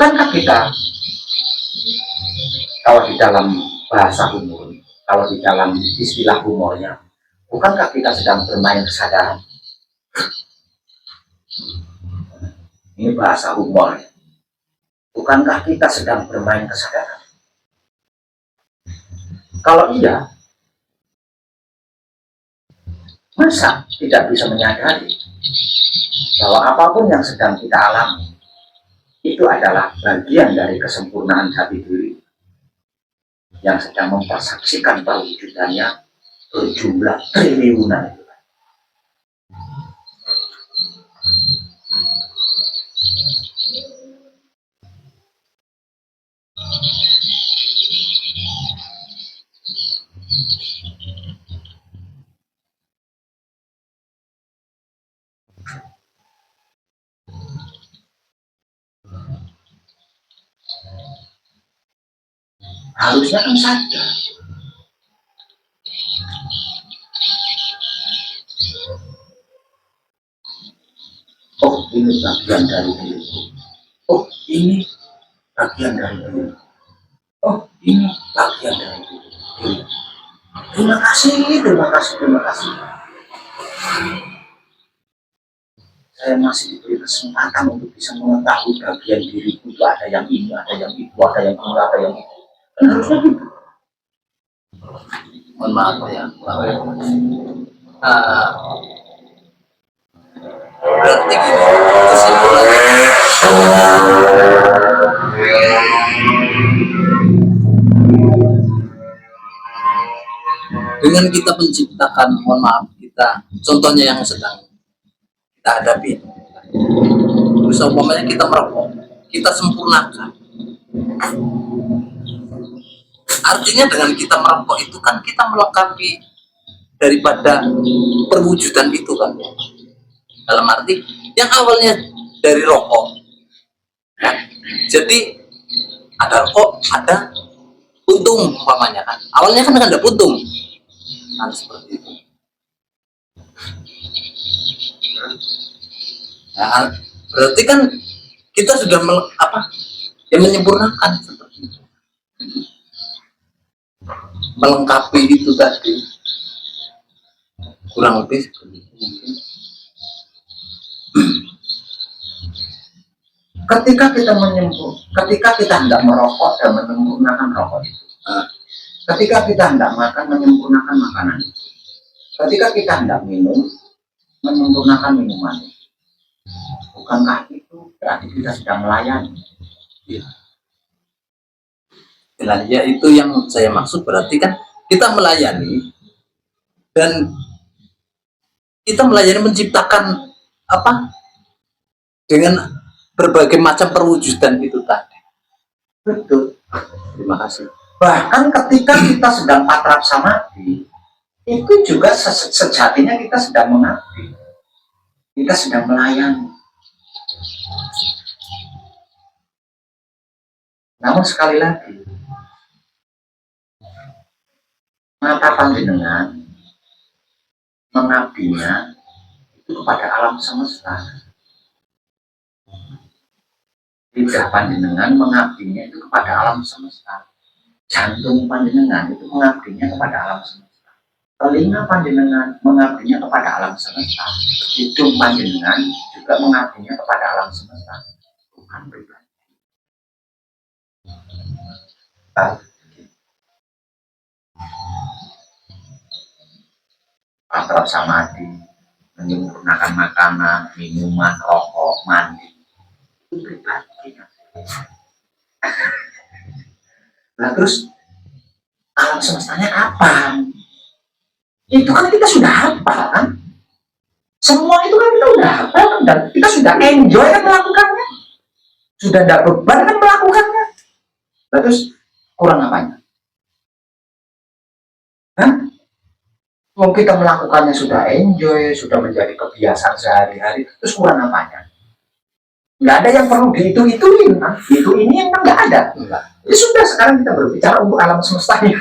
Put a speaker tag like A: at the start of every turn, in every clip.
A: Bukankah kita, kalau di dalam bahasa umum, kalau di dalam istilah humornya, bukankah kita sedang bermain kesadaran? Ini bahasa humor. Bukankah kita sedang bermain kesadaran? Kalau iya, masa tidak bisa menyadari bahwa apapun yang sedang kita alami itu adalah bagian dari kesempurnaan jati diri yang sedang mempersaksikan perwujudannya berjumlah triliunan. Harusnya kan sadar. Oh, ini bagian dari diriku. Oh, ini bagian dari diriku. Oh, ini bagian dari diriku. Terima kasih, terima kasih, terima kasih. Saya masih diberi kesempatan untuk bisa mengetahui bagian diriku itu ada yang ini, ada yang itu, ada yang ini, ada yang itu. Harusnya gitu.
B: Mohon maaf ya, berarti gini kesimpulannya, dengan kita menciptakan, mohon maaf, kita contohnya yang sedang kita hadapi, terus umpamanya kita merokok, kita sempurnakan. Artinya dengan kita merokok itu kan kita melengkapi daripada perwujudan itu kan. Dalam arti yang awalnya dari rokok, kan? Jadi ada rokok, ada puntung umpamanya kan. Awalnya kan ada puntung, kan seperti itu. Nah, berarti kan kita sudah menyempurnakan seperti itu. Melengkapi itu tadi kurang lebih mungkin.
A: Ketika kita hendak merokok dan menyempurnakan rokok itu, ketika kita hendak makan menyempurnakan makanan itu, ketika kita hendak minum menyempurnakan minuman itu, bukankah itu berarti kita sedang melayani?
B: Ya. Dan ya itu yang saya maksud, berarti kan kita melayani dan kita melayani menciptakan apa dengan berbagai macam perwujudan itu tadi.
A: Betul.
B: Terima kasih.
A: Bahkan ketika kita sedang patrap samadhi, itu juga sejatinya kita sedang mengabdi, kita sedang melayani. Namun sekali lagi, mata panjenengan mengabdinya itu kepada alam semesta. Lidah panjenengan mengabdinya itu kepada alam semesta. Jantung panjenengan itu mengabdinya kepada alam semesta. Telinga panjenengan mengabdinya kepada alam semesta. Hidung panjenengan juga mengabdinya kepada alam semesta. Bukan pribadi. Patrap samadhi, menyempurnakan makanan, minuman, rokok, mandi, itu pribadi. Nah terus alam semestanya kapan? Itu kan kita sudah hafal kan? Semua itu kan kita sudah hafal kan? Dan kita sudah enjoy kan melakukannya, sudah tidak beban kan melakukannya. Nah terus kurang apanya? Hah? Kalau kita melakukannya sudah enjoy, sudah menjadi kebiasaan sehari-hari, terus kurang apanya? Nggak ada yang perlu dihitung-hitungin, kan? Itu ini yang kan nggak ada. Ya sudah, sekarang kita berbicara untuk alam semestanya.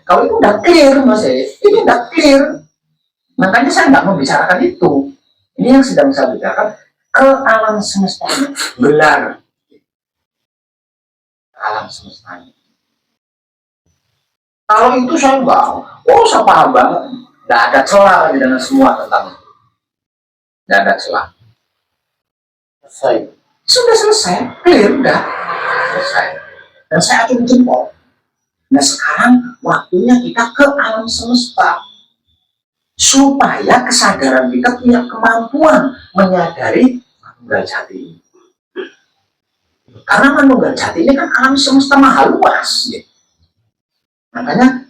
A: Kalau itu udah clear, Mas, itu udah clear. Makanya saya nggak membicarakan itu. Ini yang sedang saya bicarakan ke alam semestanya, gelar. alam semesta ini. Kalau itu saya saya paham banget. Nggak ada celah lagi dengan semua tentang itu. Nggak ada celah.
C: Selesai.
A: Sudah selesai, clear, udah selesai. Dan saya acung jempol. Nah sekarang waktunya kita ke alam semesta. Supaya kesadaran kita punya kemampuan menyadari manunggal jati ini. Karena manunggal jati ini kan alam semesta maha luas. Ya. Makanya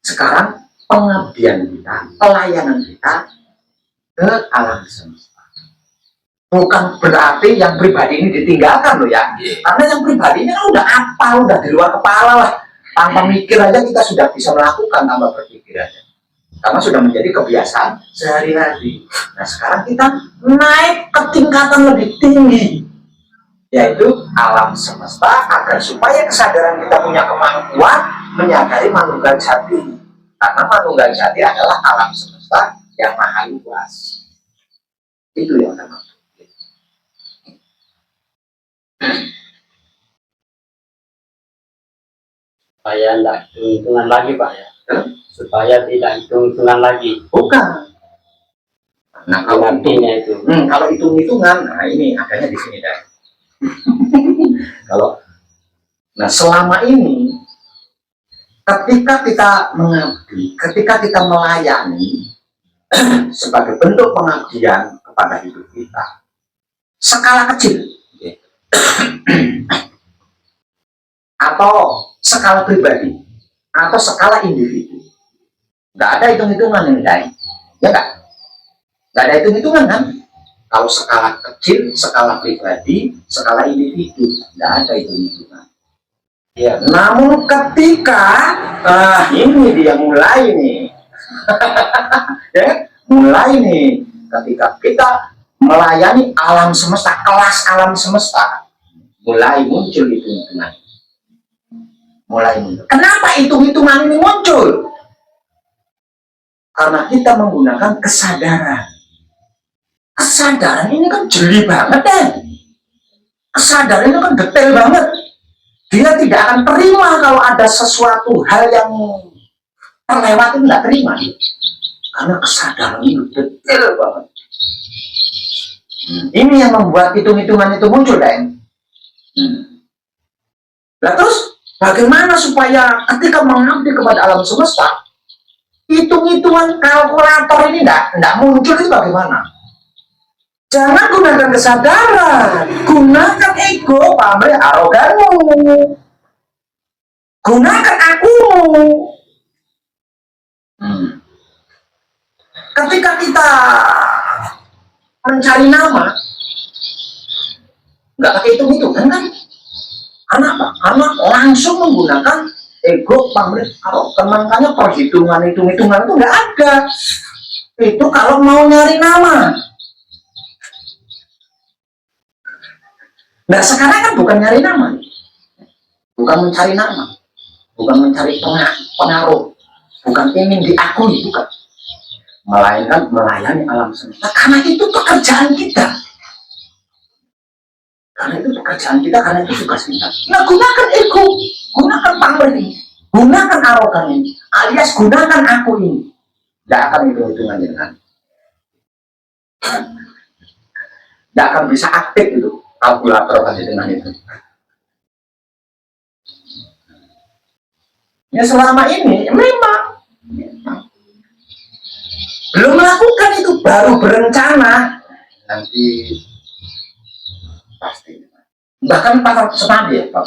A: sekarang pengabdian kita, pelayanan kita ke alam semesta. Bukan berarti yang pribadi ini ditinggalkan loh ya. Karena yang pribadi ini kan udah apal, udah di luar kepala lah. Tanpa mikir aja kita sudah bisa melakukan tanpa berpikir aja. Karena sudah menjadi kebiasaan sehari-hari. Nah sekarang kita naik ke tingkatan lebih tinggi, yaitu alam semesta, agar supaya kesadaran kita punya kemampuan menyadari manunggal jati. Karena manunggal jati adalah alam semesta yang maha luas. Itu yang saya maksud.
C: Supaya tidak hitung-hitungan lagi Pak ya. Supaya tidak hitung-hitungan lagi.
A: Bukan. Nah kalau
C: Artinya itu.
A: Kalau hitung-hitungan, nah ini adanya di sini deh. Nah selama ini ketika kita mengabdi, ketika kita melayani sebagai bentuk pengabdian kepada hidup kita, skala kecil atau skala pribadi atau skala individu, nggak ada hitung-hitungan ini guys, ya nggak ada hitung-hitungan kan? Kalau skala kecil, skala pribadi, skala individu, nggak ada hitung-hitungan. Ya, namun ketika ini dia mulai nih, ya, mulai nih, ketika kita melayani alam semesta, kelas alam semesta, mulai muncul hitung-hitungan. Mulai muncul. Kenapa hitung-hitungan ini muncul? Karena kita menggunakan kesadaran. Kesadaran ini kan jeli banget deh. Kesadaran ini kan detail banget. Dia tidak akan terima kalau ada sesuatu hal yang terlewat itu tidak terima. Karena kesadaran ini detail banget. Ini yang membuat hitung-hitungan itu muncul, Dan. Nah terus bagaimana supaya ketika mengabdi kepada alam semesta, hitung-hitungan kalkulator ini tidak muncul, itu bagaimana? Jangan gunakan kesadaran, gunakan ego, pamrih aroganmu, gunakan akumu. Ketika kita mencari nama, nggak pakai hitung-hitungan kan? Anak langsung menggunakan ego, pamrih arogan. Makanya perhitungan hitung-hitungan itu nggak ada. Itu kalau mau nyari nama. Nah sekarang kan bukan nyari nama, bukan mencari nama, bukan mencari pengaruh, bukan ingin diakui, bukan, melainkan melayani alam semesta. Karena itu pekerjaan kita, karena itu tugas kita. Nah gunakan ego, gunakan pamrih, gunakan arogan ini, alias gunakan aku ini. Tidak akan hitung-hitungan dengan, tidak akan bisa aktif itu. Kalkulator kasih dengan itu. Ya selama ini memang belum melakukan itu, baru berencana. Nanti pasti. Bahkan pasal senadi ya Pak.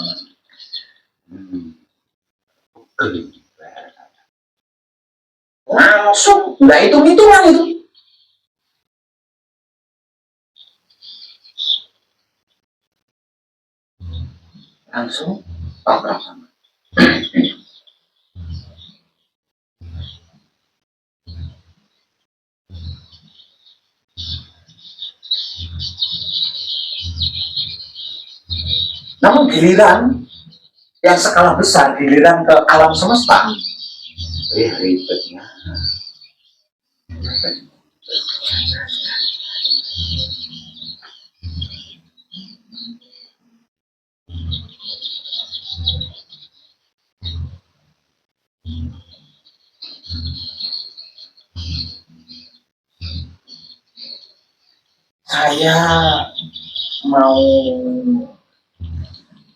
A: Langsung nggak hitung-hitungan itu. Langsung tabrak sama. Namun giliran yang skala besar, giliran ke alam semesta, ribetnya. saya mau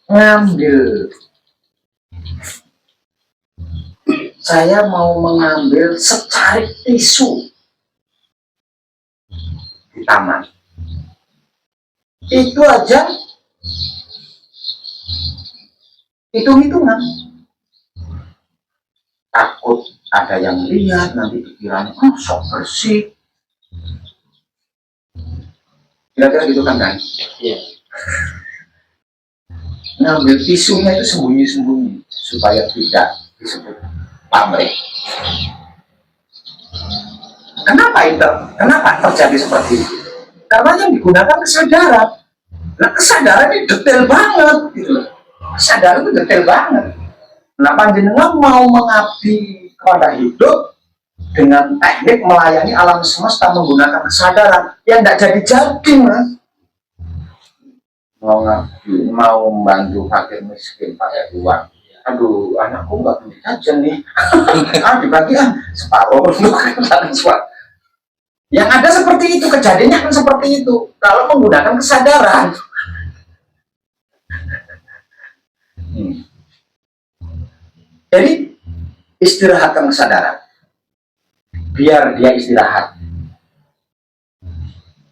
A: ngambil saya mau mengambil secarik tisu di taman. Itu aja hitung-hitungan. Takut ada yang lihat, nanti pikirannya, sok bersih. Kira-kira gitu kan, kan?
C: Iya.
A: Ngambil tisunya itu sembunyi-sembunyi supaya tidak disebut pamrih. Kenapa terjadi seperti itu? Karena yang digunakan kesadaran. Nah, kesadaran ini detail banget gitu. Kesadaran itu detail banget. Nah, panjenengan mau mengabdi kepada hidup dengan teknik melayani alam semesta menggunakan kesadaran yang tidak jadi mas. Mau ngabdi, mau membantu fakir miskin pakai uang. Aduh, anakku nggak punya jajan nih. Dibagi separuh untuk separuh. Yang ada seperti itu, kejadiannya kan seperti itu. Kalau menggunakan kesadaran. Jadi istirahatkan kesadaran. Biar dia istirahat.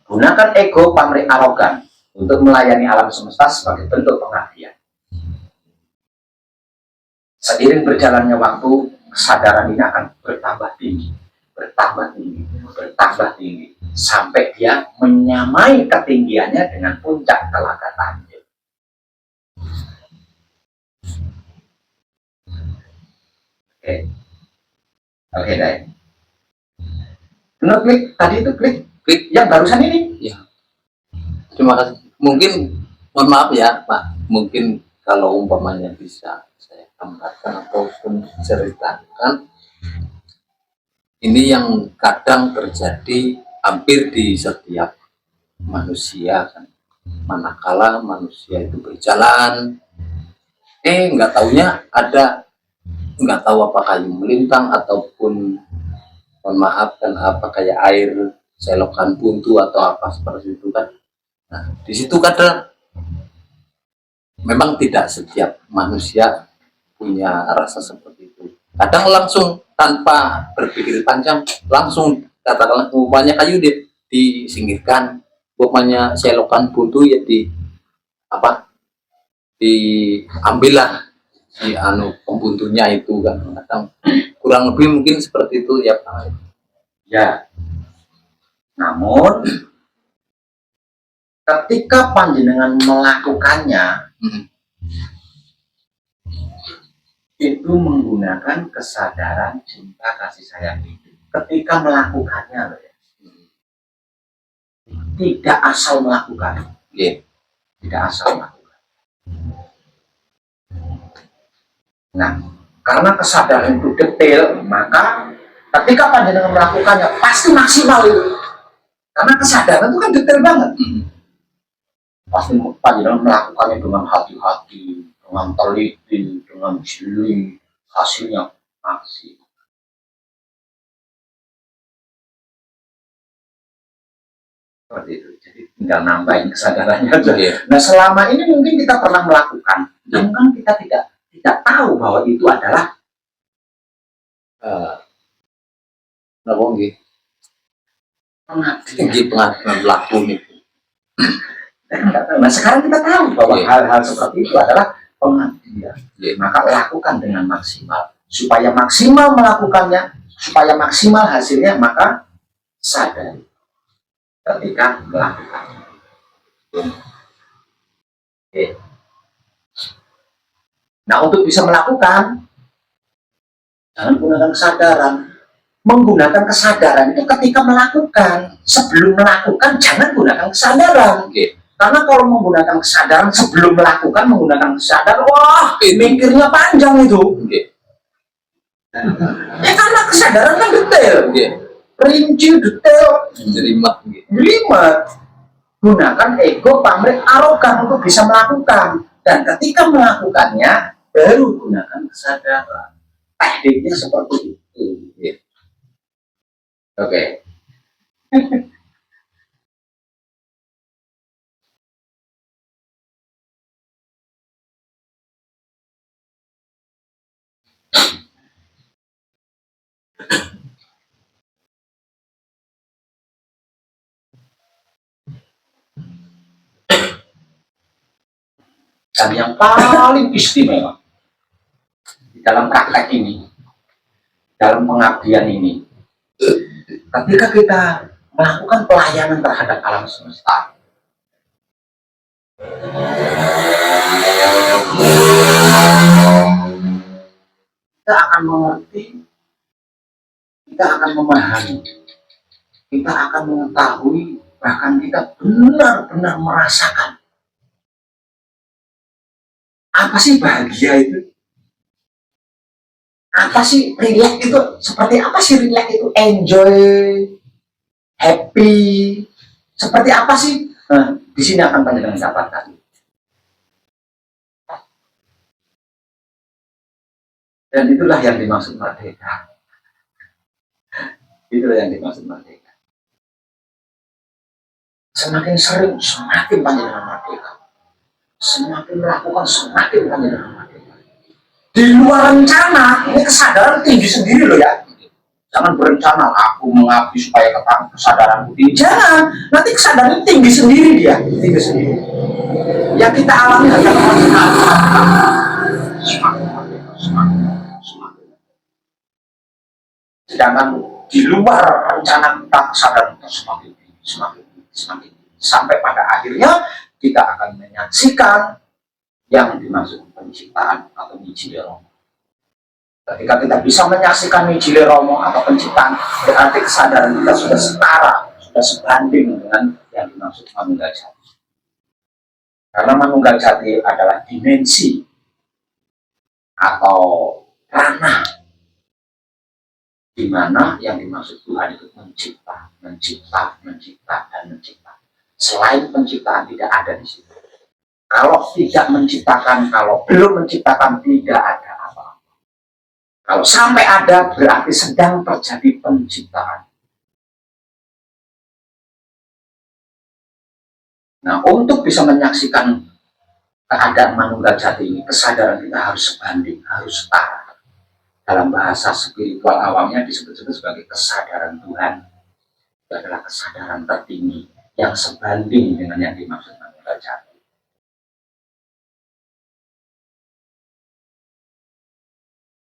A: Gunakan ego, pamrih, arogan untuk melayani alam semesta sebagai bentuk pengabdian. Seiring berjalannya waktu, kesadaran ini akan bertambah tinggi, bertambah tinggi, bertambah tinggi, sampai dia menyamai ketinggiannya dengan puncak Telaga Tanjung. Oke, Dai. Benar klik, tadi itu klik yang barusan ini.
B: Ya. Terima kasih. Mungkin, mohon maaf ya Pak, mungkin kalau umpamanya bisa saya tambahkan ataupun ceritakan, ini yang kadang terjadi hampir di setiap manusia kan. Manakala manusia itu berjalan, nggak taunya ada, nggak tahu apakah kayu melintang ataupun mohon maaf kan apa kayak air selokan buntu atau apa seperti itu kan. Nah, di situ kadang memang tidak setiap manusia punya rasa seperti itu. Kadang langsung tanpa berpikir panjang, langsung katakanlah umpamanya kayu disingkirkan, umpamanya selokan buntu ya diambillah si pembuntunya itu kan. Kadang kurang lebih mungkin seperti itu ya Pak.
A: Ya. Namun ketika panjenengan melakukannya, itu menggunakan kesadaran cinta kasih sayang itu. Ketika melakukannya, loh ya. Tidak asal melakukan. Tidak asal melakukan. Nah, karena kesadaran itu detail, maka ketika panjenengan melakukannya pasti maksimal itu. Karena kesadaran itu kan detail banget. Pasti panjenengan melakukannya dengan hati-hati, dengan teliti, dengan jeli, hasilnya maksimal. Seperti itu. Jadi tinggal nambahin kesadarannya aja. Nah, selama ini mungkin kita pernah melakukan, namun kita tidak tahu bahwa itu adalah
B: pengabdian laku itu.
A: Nah, sekarang kita tahu bahwa hal-hal seperti itu adalah pengabdian. Maka lakukan dengan maksimal. Supaya maksimal melakukannya, supaya maksimal hasilnya, maka sadari ketika melakukannya. Oke. Nah, untuk bisa melakukan, jangan gunakan kesadaran. Menggunakan kesadaran itu ketika melakukan. Sebelum melakukan, jangan gunakan kesadaran. Karena kalau menggunakan kesadaran sebelum melakukan, menggunakan kesadaran, wah, mikirnya panjang itu. Ya karena kesadaran kan detail. Rinci, detail. Jelimet. Gunakan ego, pamrih, arogan untuk bisa melakukan. Dan ketika melakukannya, baru gunakan kesadaran. Tekniknya seperti itu. Oke. Dan yang paling istimewa di dalam praktek ini, dalam pengabdian ini, ketika kita melakukan pelayanan terhadap alam semesta, kita akan mengerti, kita akan memahami, kita akan mengetahui, bahkan kita benar-benar merasakan apa sih bahagia itu, apa sih relax itu, seperti apa sih relax itu, enjoy, happy, seperti apa sih? Nah, di sini akan panjenengan dapatkan. Dan itulah yang dimaksud merdeka. Itulah yang dimaksud merdeka. Semakin sering, semakin panjenengan merdeka. Semakin melakukan, semakin panjenengan merdeka. Di luar rencana, ini kesadaran tinggi sendiri loh ya. Jangan berencana, aku mengabdi supaya kesadaran tinggi. Jangan, nanti kesadaran tinggi sendiri dia, tinggi sendiri. Yang kita alami adalah semakin merdeka, semakin. Sedangkan di luar rencana kita kesadaran kita semakin tinggi, semakin sampai pada akhirnya kita akan menyaksikan yang dimaksud penciptaan atau Nijile Romo. Ketika kita bisa menyaksikan Nijile Romo atau penciptaan, berarti kesadaran kita sudah setara, sudah sebanding dengan yang dimaksud Manunggal Jati. Karena Manunggal Jati adalah dimensi atau ranah di mana yang dimaksud Tuhan itu mencipta, dan mencipta. Selain penciptaan tidak ada di situ. Kalau tidak menciptakan, kalau belum menciptakan, tidak ada apa-apa. Kalau sampai ada, berarti sedang terjadi penciptaan. Nah, untuk bisa menyaksikan keadaan Manunggal Jati ini, kesadaran kita harus sebanding, harus setara. Dalam bahasa spiritual awamnya disebut-sebut sebagai kesadaran Tuhan. Itu adalah kesadaran tertinggi yang sebanding dengan yang dimaksud Manunggal Jati.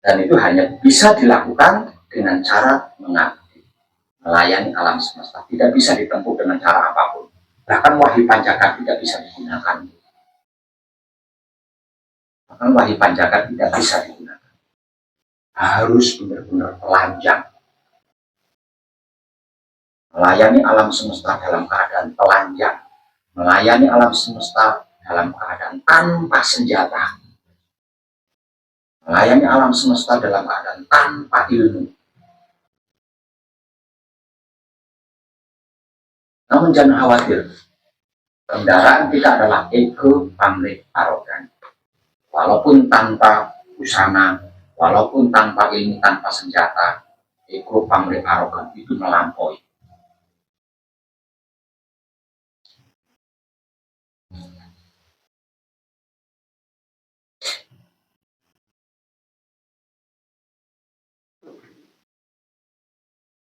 A: Dan itu hanya bisa dilakukan dengan cara mengabdi, melayani alam semesta. Tidak bisa ditempuh dengan cara apapun. Bahkan Wahyu Pancakan tidak bisa digunakan. Bahkan Wahyu Pancakan tidak bisa digunakan. Harus benar-benar telanjang. Melayani alam semesta dalam keadaan telanjang. Melayani alam semesta dalam keadaan tanpa senjata. Melayani alam semesta dalam keadaan tanpa ilmu. Namun jangan khawatir. Kendaraan kita adalah ego, pamrih, arogan. Walaupun tanpa busana, walaupun tanpa ilmu, tanpa senjata, ego, pamrih, arogan itu melampaui.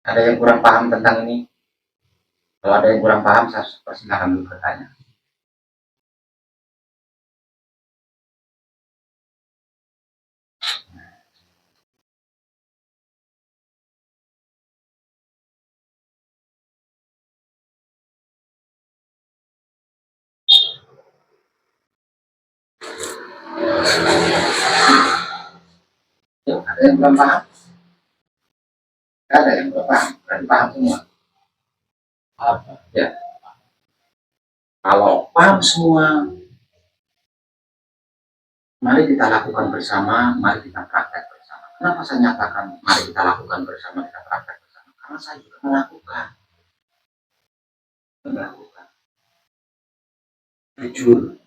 A: Ada yang kurang paham tentang ini? Kalau ada yang kurang paham, saya persilakan dulu bertanya. Ada yang belum paham? Ada yang belum paham? Dan paham semua? Ya. Kalau paham semua, mari kita lakukan bersama, mari kita praktek bersama. Kenapa saya nyatakan mari kita lakukan bersama, kita praktek bersama? Karena saya juga melakukan. Jujur.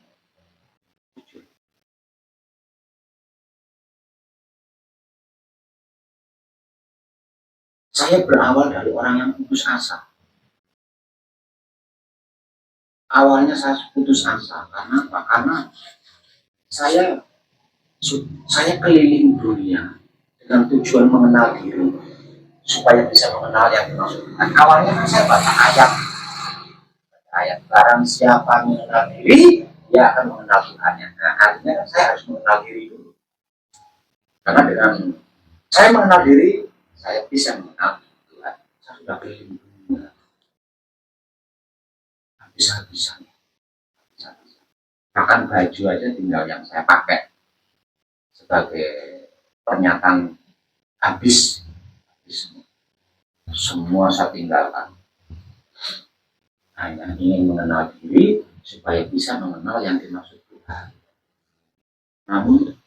A: Saya berawal dari orang yang putus asa. Awalnya saya putus asa, karena apa? Karena saya keliling dunia, dengan tujuan mengenal diri supaya bisa mengenal yang dimaksud Tuhan. Awalnya kan saya baca ayat barang siapa mengenal diri dia akan mengenal Tuhannya. Nah, artinya kan saya harus mengenal diri dulu, karena dengan saya mengenal diri saya bisa mengenal Tuhan. Saya sudah keliling dunia habis-habisan, bahkan baju aja tinggal yang saya pakai sebagai pernyataan habis semua saya tinggalkan, hanya ingin mengenal diri supaya bisa mengenal yang dimaksud Tuhan. Namun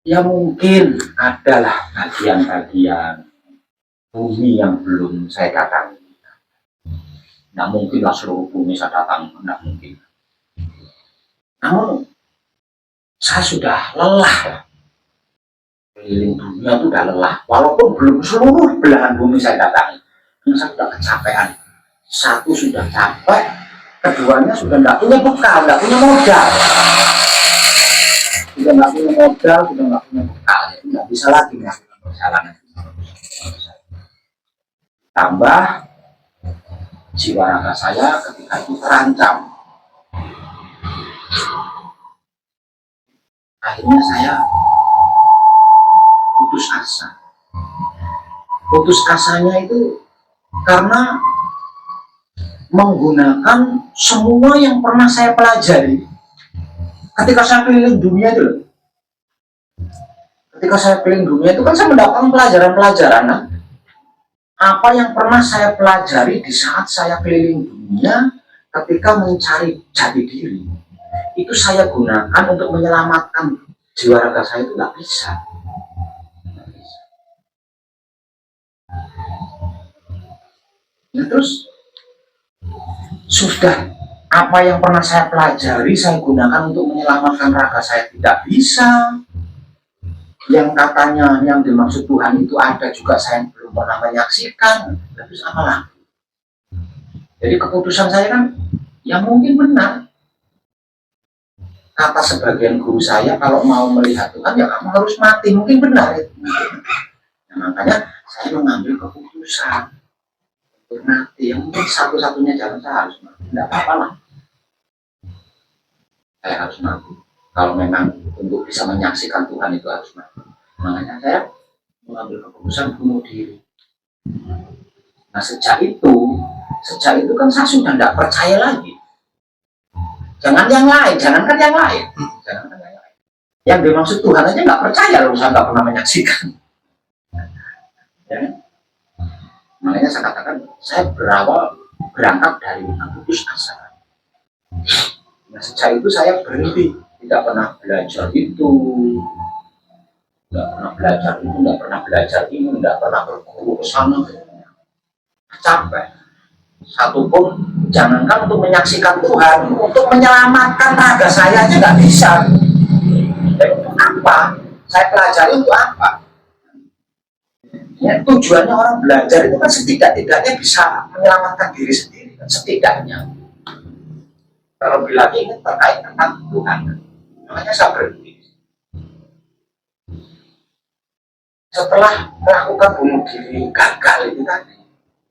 A: ya mungkin adalah bagian-bagian bumi yang belum saya datangi. Tidak mungkinlah seluruh bumi saya datangi, tidak mungkin. Namun saya sudah lelah, keliling dunia itu sudah lelah, walaupun belum seluruh belahan bumi saya datangi. Karena saya sudah kecapean. Satu sudah capek, keduanya sudah tidak punya bekal, tidak punya modal. Sudah nggak punya modal, sudah nggak punya bekal, jadi nggak bisa lagi melakukan perjalanan. Tambah jiwa raga saya ketika itu terancam. Akhirnya saya putus asa. Putus asanya itu karena menggunakan semua yang pernah saya pelajari ketika saya keliling dunia itu loh. Ketika saya keliling dunia itu kan saya mendapatkan pelajaran-pelajaran. Nah, apa yang pernah saya pelajari di saat saya keliling dunia ketika mencari jati diri, itu saya gunakan untuk menyelamatkan jiwa raga saya. Itu nggak bisa. Ya, terus sudah apa yang pernah saya pelajari saya gunakan untuk menyelamatkan raga saya, tidak bisa. Yang katanya yang dimaksud Tuhan itu ada juga saya belum pernah menyaksikan. Terus apa lagi? Jadi keputusan saya kan yang mungkin benar. Kata sebagian guru saya, kalau mau melihat Tuhan ya kamu harus mati. Mungkin benar itu. Nah, makanya saya mengambil keputusan untuk mati. Yang mungkin satu-satunya jalan saya harus mati. Tidak apa-apa lah, saya harus mati. Kalau memang untuk bisa menyaksikan Tuhan itu harus mati. Makanya saya mengambil keputusan bunuh diri. Nah sejak itu kan saya sudah tidak percaya lagi. Jangan yang lain, jangankan yang lain, jangankan yang lain. Yang dimaksud Tuhan aja nggak percaya loh, saya nggak pernah menyaksikan. Ya. Makanya saya katakan saya berangkat dari putus asa. Nah sejak itu saya berhenti, tidak pernah belajar itu, tidak pernah belajar itu, tidak pernah belajar ini, tidak pernah berguru ke sana. Capek. Satupun jangankan untuk menyaksikan Tuhan, untuk menyelamatkan raga saya aja nggak bisa. Dan untuk apa? Saya pelajari untuk apa? Ya, tujuannya orang belajar itu kan setidak-tidaknya bisa menyelamatkan diri sendiri, kan setidaknya. Terlebih lagi ini terkait tentang Tuhan. Makanya saya berhenti. Setelah melakukan bunuh diri gagal itu tadi,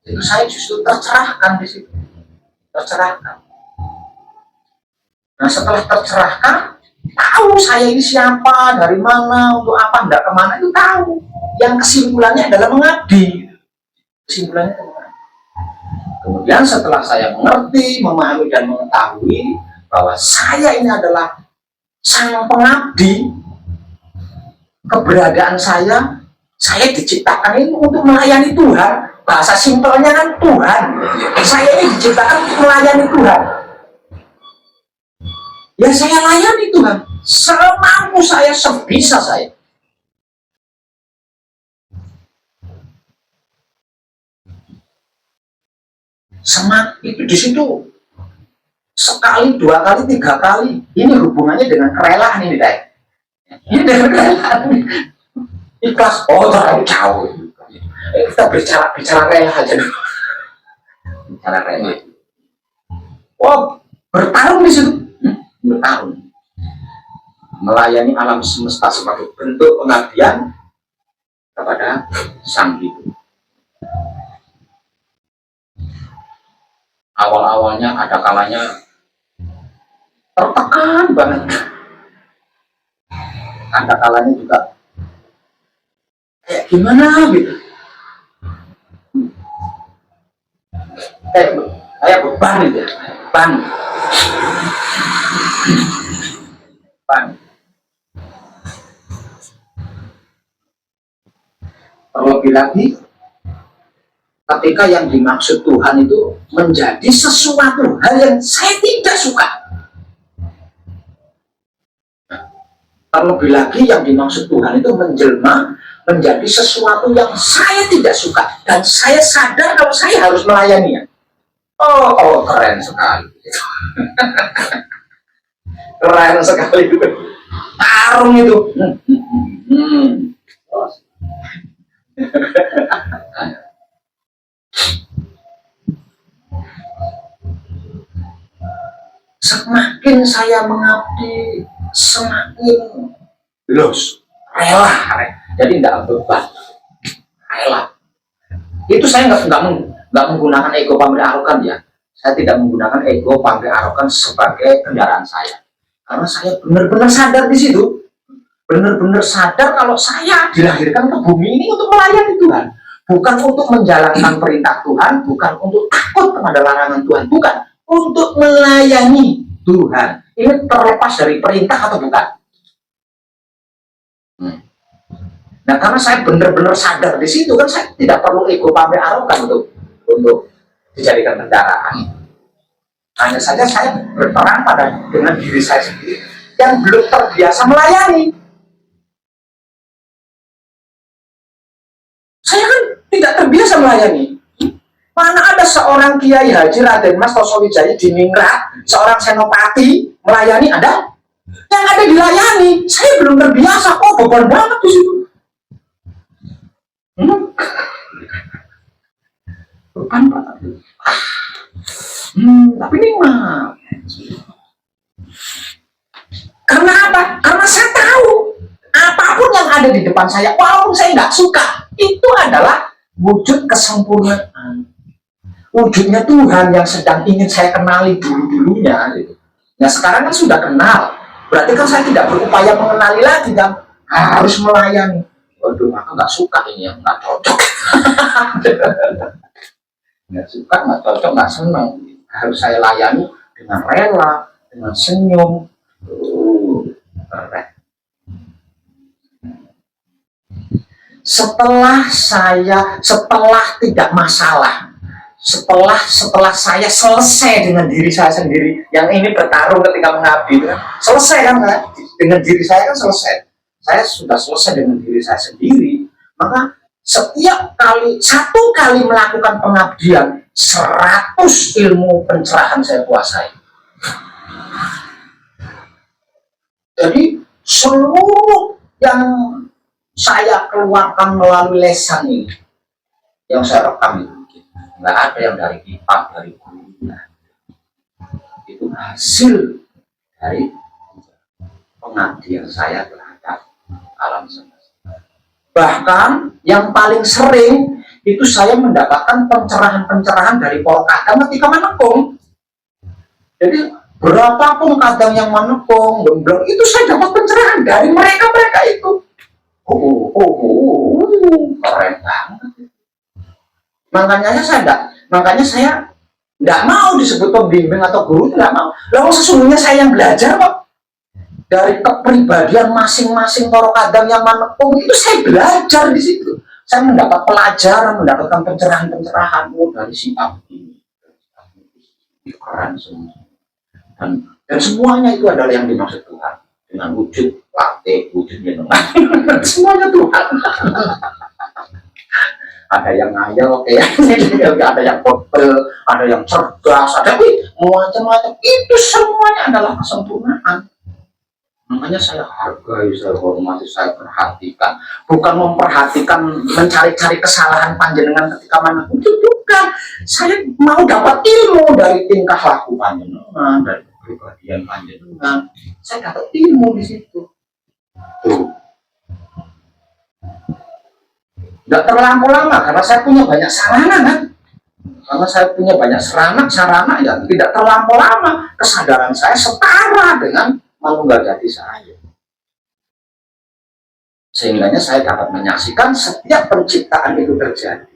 A: itu saya justru tercerahkan di situ, tercerahkan. Nah setelah tercerahkan, tahu saya ini siapa, dari mana, untuk apa, hendak kemana itu tahu. Yang kesimpulannya adalah mengabdi. Kesimpulannya adalah mengabdi. Kemudian setelah saya mengerti, memahami dan mengetahui bahwa saya ini adalah sang pengabdi, keberadaan saya diciptakan ini untuk melayani Tuhan. Bahasa simpelnya kan Tuhan. Saya ini diciptakan untuk melayani Tuhan. Ya saya layani Tuhan semampu saya, sebisa saya. Semak itu di situ sekali, dua kali, tiga kali. Ini hubungannya dengan kerelaan ini, Dai. Ini dengan kerelaan. Ikhlas, oh terlalu jauh. Kita bicara rela aja dulu. Bicara rela. Oh, bertarung di situ. Bertarung. Melayani alam semesta sebagai bentuk pengabdian kepada Sang Hidup. Awal-awalnya ada kalanya tertekan banget. Ada kalanya juga kayak gimana gitu. Kayak beban gitu ya. Beban. Terlebih lagi ketika yang dimaksud Tuhan itu menjadi sesuatu hal yang saya tidak suka. Terlebih lagi yang dimaksud Tuhan itu menjelma menjadi sesuatu yang saya tidak suka dan saya sadar kalau saya harus melayaninya. Oh, keren sekali. Keren sekali itu. Tarung itu. Semakin saya mengabdi, semakin rela. Jadi tidak beban, rela. Itu saya nggak menggunakan ego pamrih arogan ya. Saya tidak menggunakan ego pamrih arogan sebagai kendaraan saya, karena saya benar-benar sadar di situ, benar-benar sadar kalau saya dilahirkan ke bumi ini untuk melayani Tuhan, bukan untuk menjalankan perintah Tuhan, bukan untuk takut kepada larangan Tuhan, bukan, untuk melayani Tuhan. Ini terlepas dari perintah atau bukan? Nah, karena saya benar-benar sadar di situ, kan saya tidak perlu ego pamrih arogan untuk dijadikan kendaraan. Hanya saja saya berperang dengan diri saya sendiri yang belum terbiasa melayani. Saya kan tidak terbiasa melayani. Mana ada seorang Kiai Haji Raden Mas Tosowijaya di Ningrat, seorang senopati melayani, ada? Yang ada dilayani. Saya belum terbiasa, kok beban banget di situ. Bukan Pak. Tapi nikmat. Karena apa? Karena saya tahu apapun yang ada di depan saya, walaupun saya nggak suka, itu adalah wujud kesempurnaan. Wujudnya Tuhan yang sedang ingin saya kenali dulu-dulunya. Gitu. Nah sekarang kan sudah kenal, berarti kan saya tidak berupaya mengenali lagi, kan harus melayani. Waduh, maka nggak suka ini yang nggak cocok. Nggak suka, nggak cocok, nggak senang. Harus saya layani dengan rela, dengan senyum. Keren. Setelah tidak masalah, setelah saya selesai dengan diri saya sendiri, yang ini bertarung ketika mengabdi, kan? Selesai kan, kan? Dengan diri saya kan selesai. Saya sudah selesai dengan diri saya sendiri, maka setiap satu kali melakukan pengabdian, 100 ilmu pencerahan saya kuasai. Jadi seluruh yang saya keluarkan melalui lesan ini, yang saya rekam itu, nggak ada yang dari kitab, dari guru. Itu hasil dari pengabdian saya terhadap alam semesta. Bahkan yang paling sering itu saya mendapatkan pencerahan-pencerahan dari para kadang ketika menekung. Jadi berapapun kadang yang menekung, gemblong, itu saya dapat pencerahan dari mereka itu. Keren banget. Makanya saya nggak mau disebut pembimbing atau guru, nggak mau. Lalu sesungguhnya saya yang belajar kok. Dari kepribadian masing-masing para kadang yang menekung itu saya belajar di situ. Saya mendapat pelajaran, mendapatkan pencerahan-pencerahan dari si ini. Keren semua. Dan semuanya itu adalah yang dimaksud Tuhan dengan wujud latih, wujud jenengan. Semuanya Tuhan. Ada yang ngayal, ada yang kotel, ada yang cerdas, ada macam-macam. Itu semuanya adalah kesempurnaan. Makanya saya hargai, saya hormati, saya perhatikan. Bukan memperhatikan, mencari-cari kesalahan panjenengan ketika mana. Itu bukan. Saya mau dapat ilmu dari tingkah laku panjenengan, dari kepribadian panjenengan. Saya dapat ilmu di situ. Tuh. Nggak terlampau lama karena saya punya banyak sarana kan. Karena saya punya banyak sarana yang tidak terlampau lama. Kesadaran saya setara dengan manunggal jati saya. Sehingganya saya dapat menyaksikan setiap penciptaan itu terjadi.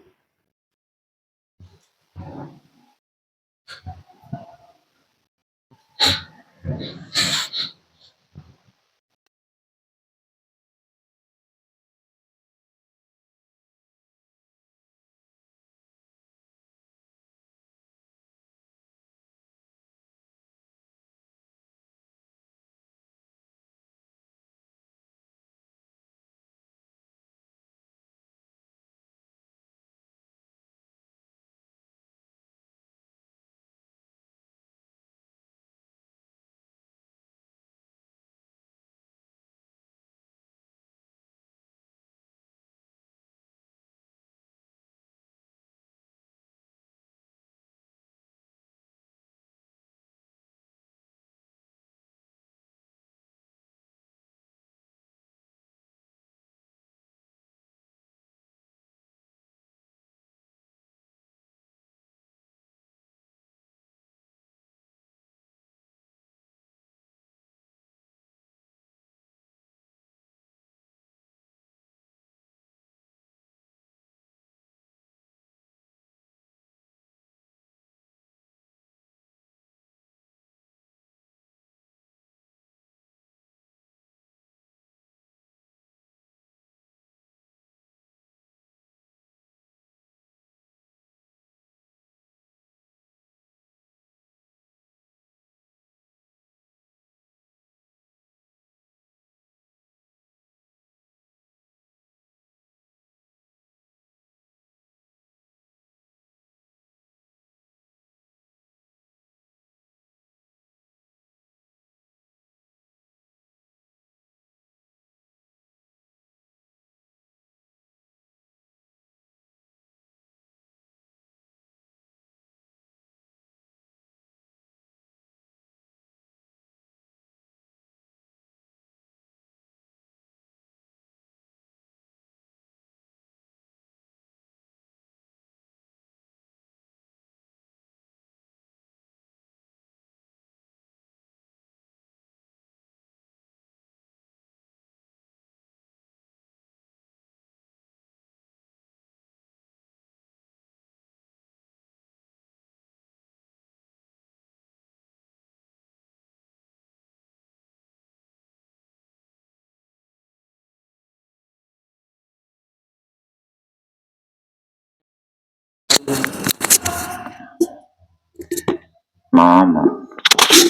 D: Mama,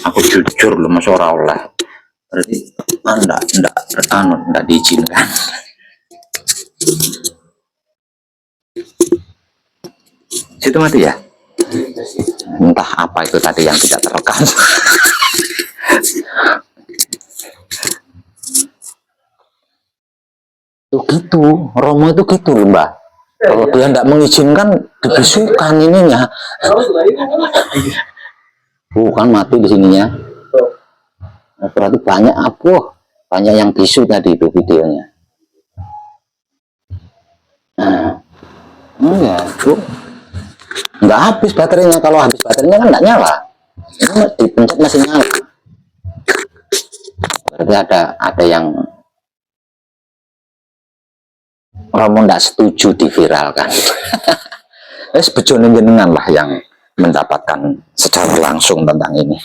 D: aku jujur loh, mas ora oleh. Berarti enggak diizinkan. Situ mati ya? Entah apa itu tadi yang tidak terekam. Tuh gitu, Romo itu gitu loh, Mbak. Kalau dia tidak mengizinkan, dibisukan ininya. Bukan mati di sininya. Berarti banyak banyak yang bisu tadi itu videonya. Nah, ya, tuh nggak habis baterainya. Kalau habis baterainya kan nggak nyala. Ini dipencet masih nyala. Berarti ada yang Romo nggak setuju diviralkan. Bejone jenengan lah yang mendapatkan secara langsung tentang ini.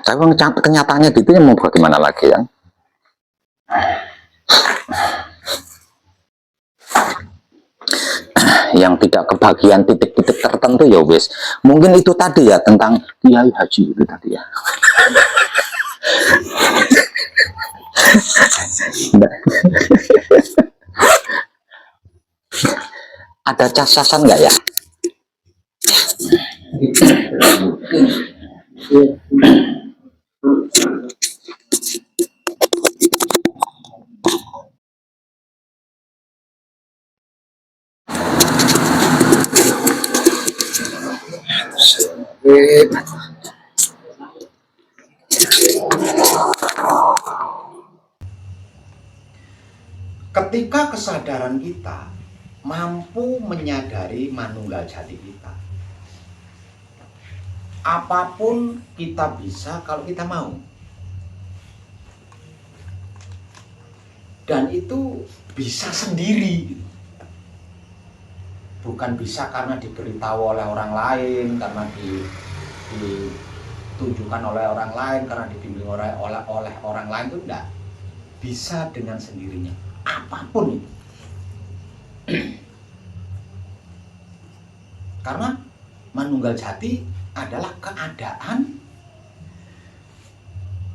D: Tapi kenyataannya gitu ya, mau bagaimana lagi ya? Yang tidak kebagian titik-titik tertentu ya wes. Mungkin itu tadi ya, tentang Kiai Haji itu tadi ya. Ada casasan nggak ya?
A: Ketika kesadaran kita mampu menyadari manunggal jati kita, apapun kita bisa kalau kita mau. Dan itu bisa sendiri. Bukan bisa karena diberitahu oleh orang lain, karena ditunjukkan oleh orang lain, karena dibimbing oleh orang lain, itu enggak. Bisa dengan sendirinya. Apapun itu. Karena manunggal jati adalah keadaan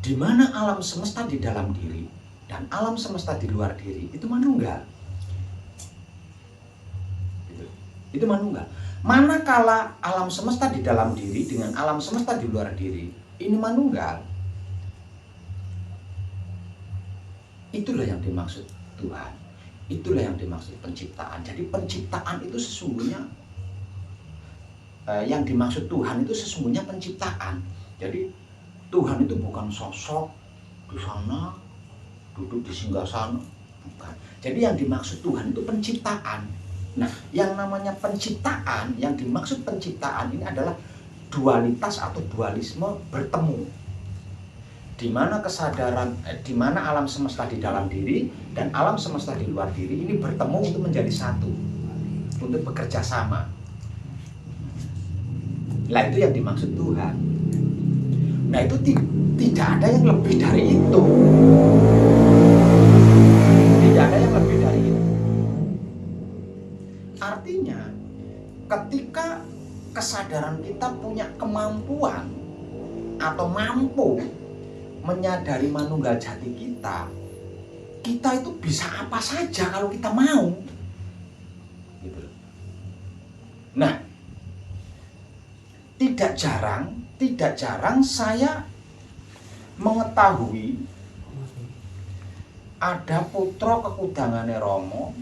A: di mana alam semesta di dalam diri dan alam semesta di luar diri itu manunggal. Itu manunggal. Manakala alam semesta di dalam diri dengan alam semesta di luar diri ini manunggal, itulah yang dimaksud Tuhan. Itulah yang dimaksud penciptaan. Jadi penciptaan itu sesungguhnya yang dimaksud Tuhan itu sesungguhnya penciptaan. Jadi Tuhan itu bukan sosok di sana, duduk di singgasana, bukan. Jadi yang dimaksud Tuhan itu penciptaan. Nah, yang namanya penciptaan, yang dimaksud penciptaan ini adalah dualitas atau dualisme bertemu. Di mana kesadaran, di mana alam semesta di dalam diri dan alam semesta di luar diri ini bertemu untuk menjadi satu, untuk bekerja sama. Nah, itu yang dimaksud Tuhan. Nah, itu tidak ada yang lebih dari itu. Tidak ada yang lebih dari itu. Artinya, ketika kesadaran kita punya kemampuan atau mampu menyadari manunggal jati kita, kita itu bisa apa saja kalau kita mau. Gitu. Nah, tidak jarang saya mengetahui ada putra kekudangane Romo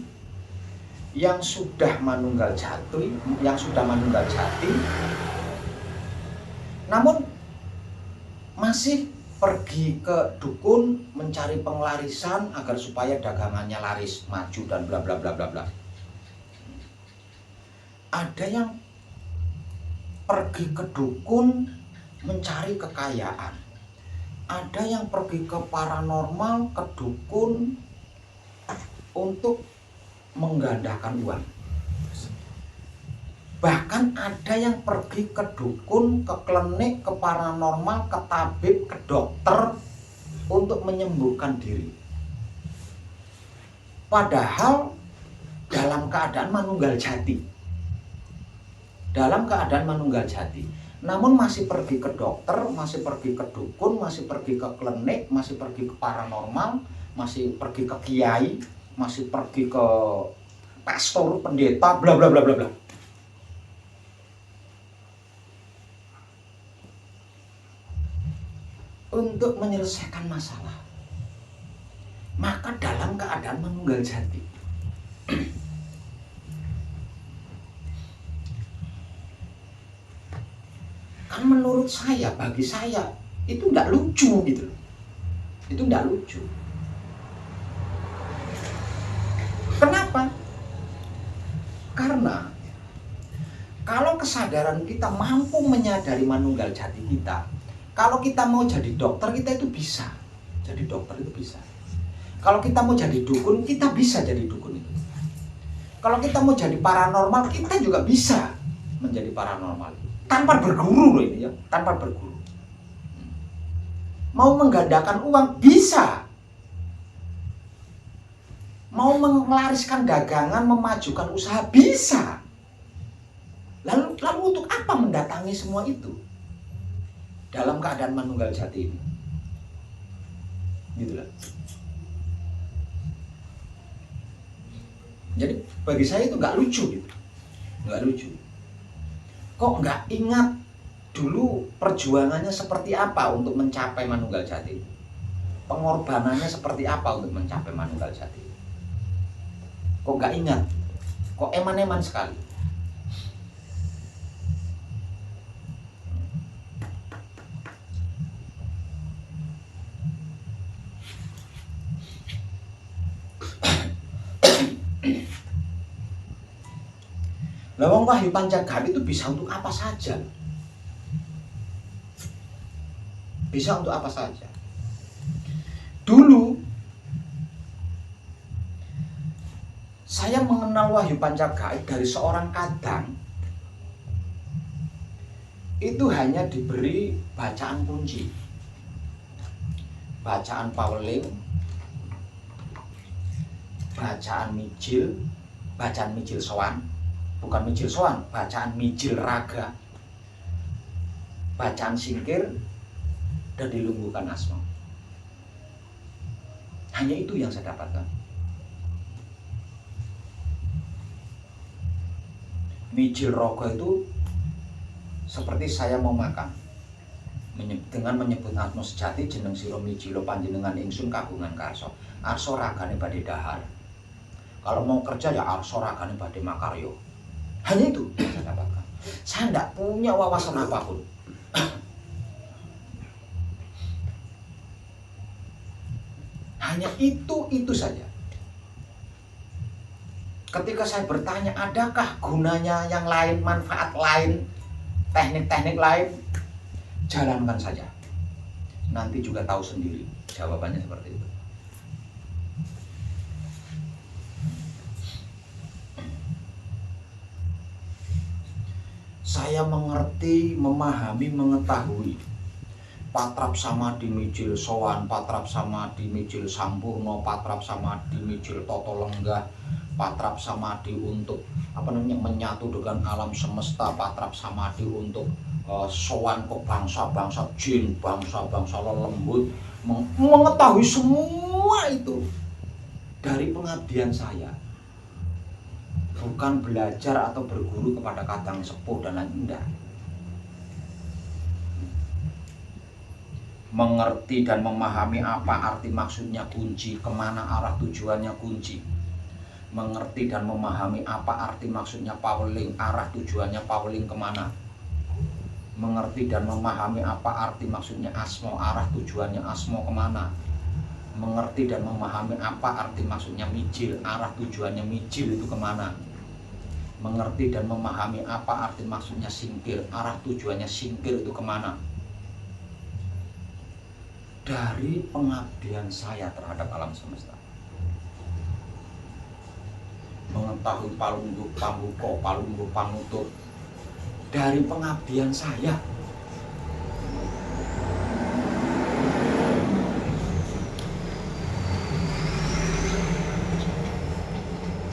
A: yang sudah manunggal jati, namun masih pergi ke dukun mencari penglarisan agar supaya dagangannya laris, maju dan bla bla bla bla bla. Ada yang pergi ke dukun mencari kekayaan. Ada yang pergi ke paranormal, ke dukun untuk menggandakan uang. Bahkan ada yang pergi ke dukun, ke klinik, ke paranormal, ke tabib, ke dokter untuk menyembuhkan diri. Padahal dalam keadaan manunggal jati. Dalam keadaan manunggal jati. Namun masih pergi ke dokter, masih pergi ke dukun, masih pergi ke klinik, masih pergi ke paranormal, masih pergi ke kiai, masih pergi ke pastor, pendeta, bla bla bla bla bla. Untuk menyelesaikan masalah. Maka dalam keadaan manunggal jati. Kan menurut saya, bagi saya itu enggak lucu gitu. Itu enggak lucu. Kenapa? Karena kalau kesadaran kita mampu menyadari manunggal jati kita, kalau kita mau jadi dokter, kita itu bisa. Jadi dokter itu bisa. Kalau kita mau jadi dukun, kita bisa jadi dukun itu. Kalau kita mau jadi paranormal, kita juga bisa menjadi paranormal. Tanpa berguru loh ini ya, tanpa berguru. Mau menggandakan uang, bisa. Mau menglariskan dagangan, memajukan usaha, bisa. Lalu untuk apa mendatangi semua itu? Dalam keadaan manunggal jati ini. Gitu lah. Jadi bagi saya itu nggak lucu gitu. Nggak lucu. Kok nggak ingat dulu perjuangannya seperti apa untuk mencapai manunggal jati? Pengorbanannya seperti apa untuk mencapai manunggal jati? Kok nggak ingat? Kok eman-eman sekali? Lawang Wahyu Pancagawe itu bisa untuk apa saja? Bisa untuk apa saja? Dulu saya mengenal Wahyu Pancagawe dari seorang kadang. Itu hanya diberi bacaan kunci, bacaan Paweling, bacaan mijil sowan, bukan mijil sowan, bacaan mijil raga, bacaan singkir, dan dilungguhkan asma. Hanya itu yang saya dapatkan. Mijil raga itu seperti saya mau makan, dengan menyebut asma sejati jeneng sira mijilo panjenengan ingsun kagungan karso. Arso ragane badhe dahar. Kalau mau kerja ya arso ragane badhe makaryo. Hanya itu yang saya dapatkan. Saya tidak punya wawasan apapun. Hanya itu saja. Ketika saya bertanya, adakah gunanya yang lain, manfaat lain, teknik-teknik lain, jalankan saja. Nanti juga tahu sendiri. Jawabannya seperti itu. Saya mengerti, memahami, mengetahui patrap samadhi mijil sowan, patrap samadhi mijil sampurno, patrap samadhi mijil toto lenggah, patrap samadhi untuk menyatu dengan alam semesta, patrap samadhi untuk sowan ke bangsa-bangsa jin, bangsa-bangsa lelembut. Mengetahui semua itu dari pengabdian saya, bukan belajar atau berguru kepada kadang sepuh dan lain, enggak. Mengerti dan memahami apa arti maksudnya kunci, kemana arah tujuannya kunci. Mengerti dan memahami apa arti maksudnya Paweling, arah tujuannya Paweling kemana. Mengerti dan memahami apa arti maksudnya asmo, arah tujuannya asmo kemana. Mengerti dan memahami apa arti maksudnya mijil, arah tujuannya mijil itu kemana. Mengerti dan memahami apa arti maksudnya singkir, arah tujuannya singkir itu kemana. Dari pengabdian saya terhadap alam semesta, mengetahui palungguh pambuko, palungguh panutup, dari pengabdian saya.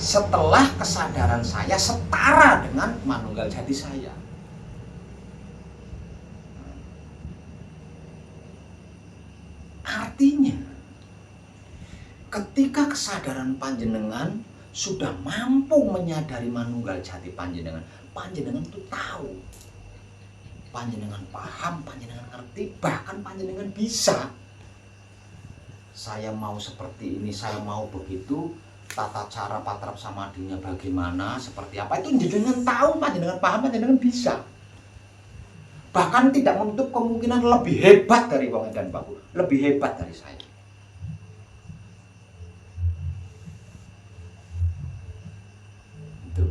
A: Setelah kesadaran saya setara dengan manunggal jati saya. Artinya, ketika kesadaran panjenengan sudah mampu menyadari manunggal jati panjenengan, panjenengan itu tahu, panjenengan paham, panjenengan ngerti, bahkan panjenengan bisa. Saya mau seperti ini, saya mau begitu, tata cara patrap samadhinya bagaimana, seperti apa, itu panjenengan tahu, panjenengan paham, panjenengan bisa. Bahkan tidak menutup kemungkinan lebih hebat dari Wong Edan Baku, lebih hebat dari saya. Itu.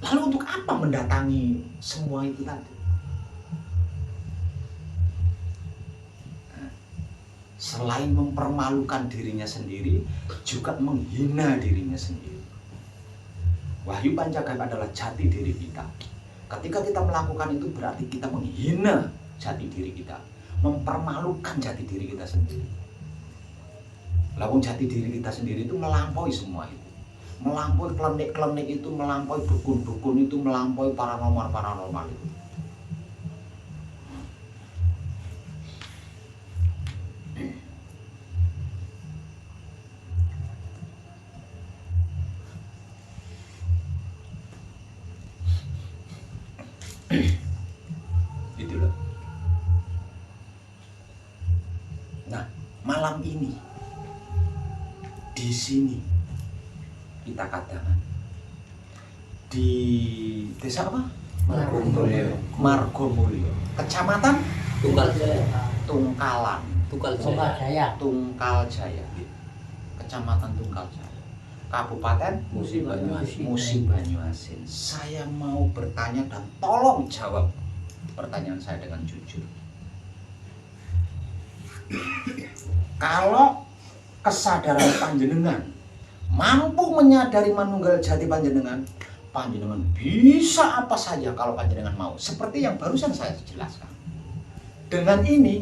A: Lalu untuk apa mendatangi semua itu tadi? Selain mempermalukan dirinya sendiri, juga menghina dirinya sendiri. Wahyu Pancagawe adalah jati diri kita. Ketika kita melakukan itu berarti kita menghina jati diri kita, mempermalukan jati diri kita sendiri. Lalu jati diri kita sendiri itu melampaui semua itu, melampaui klenik-klenik itu, melampaui dukun-dukun itu, melampaui paranormal itu. Gitu loh. Nah, malam ini di sini kita katakan di desa apa? Margomulyo, Kecamatan Tungkalan,
B: Tunggal Jaya.
A: Tungkal Jaya, Kecamatan Tungkal Jaya, Kabupaten
C: Musi Banyuasin.
A: Musi Banyuasin. Saya mau bertanya dan tolong jawab pertanyaan saya dengan jujur. Kalau kesadaran panjenengan mampu menyadari manunggal jati panjenengan, panjenengan bisa apa saja kalau panjenengan mau. Seperti yang barusan saya jelaskan. Dengan ini,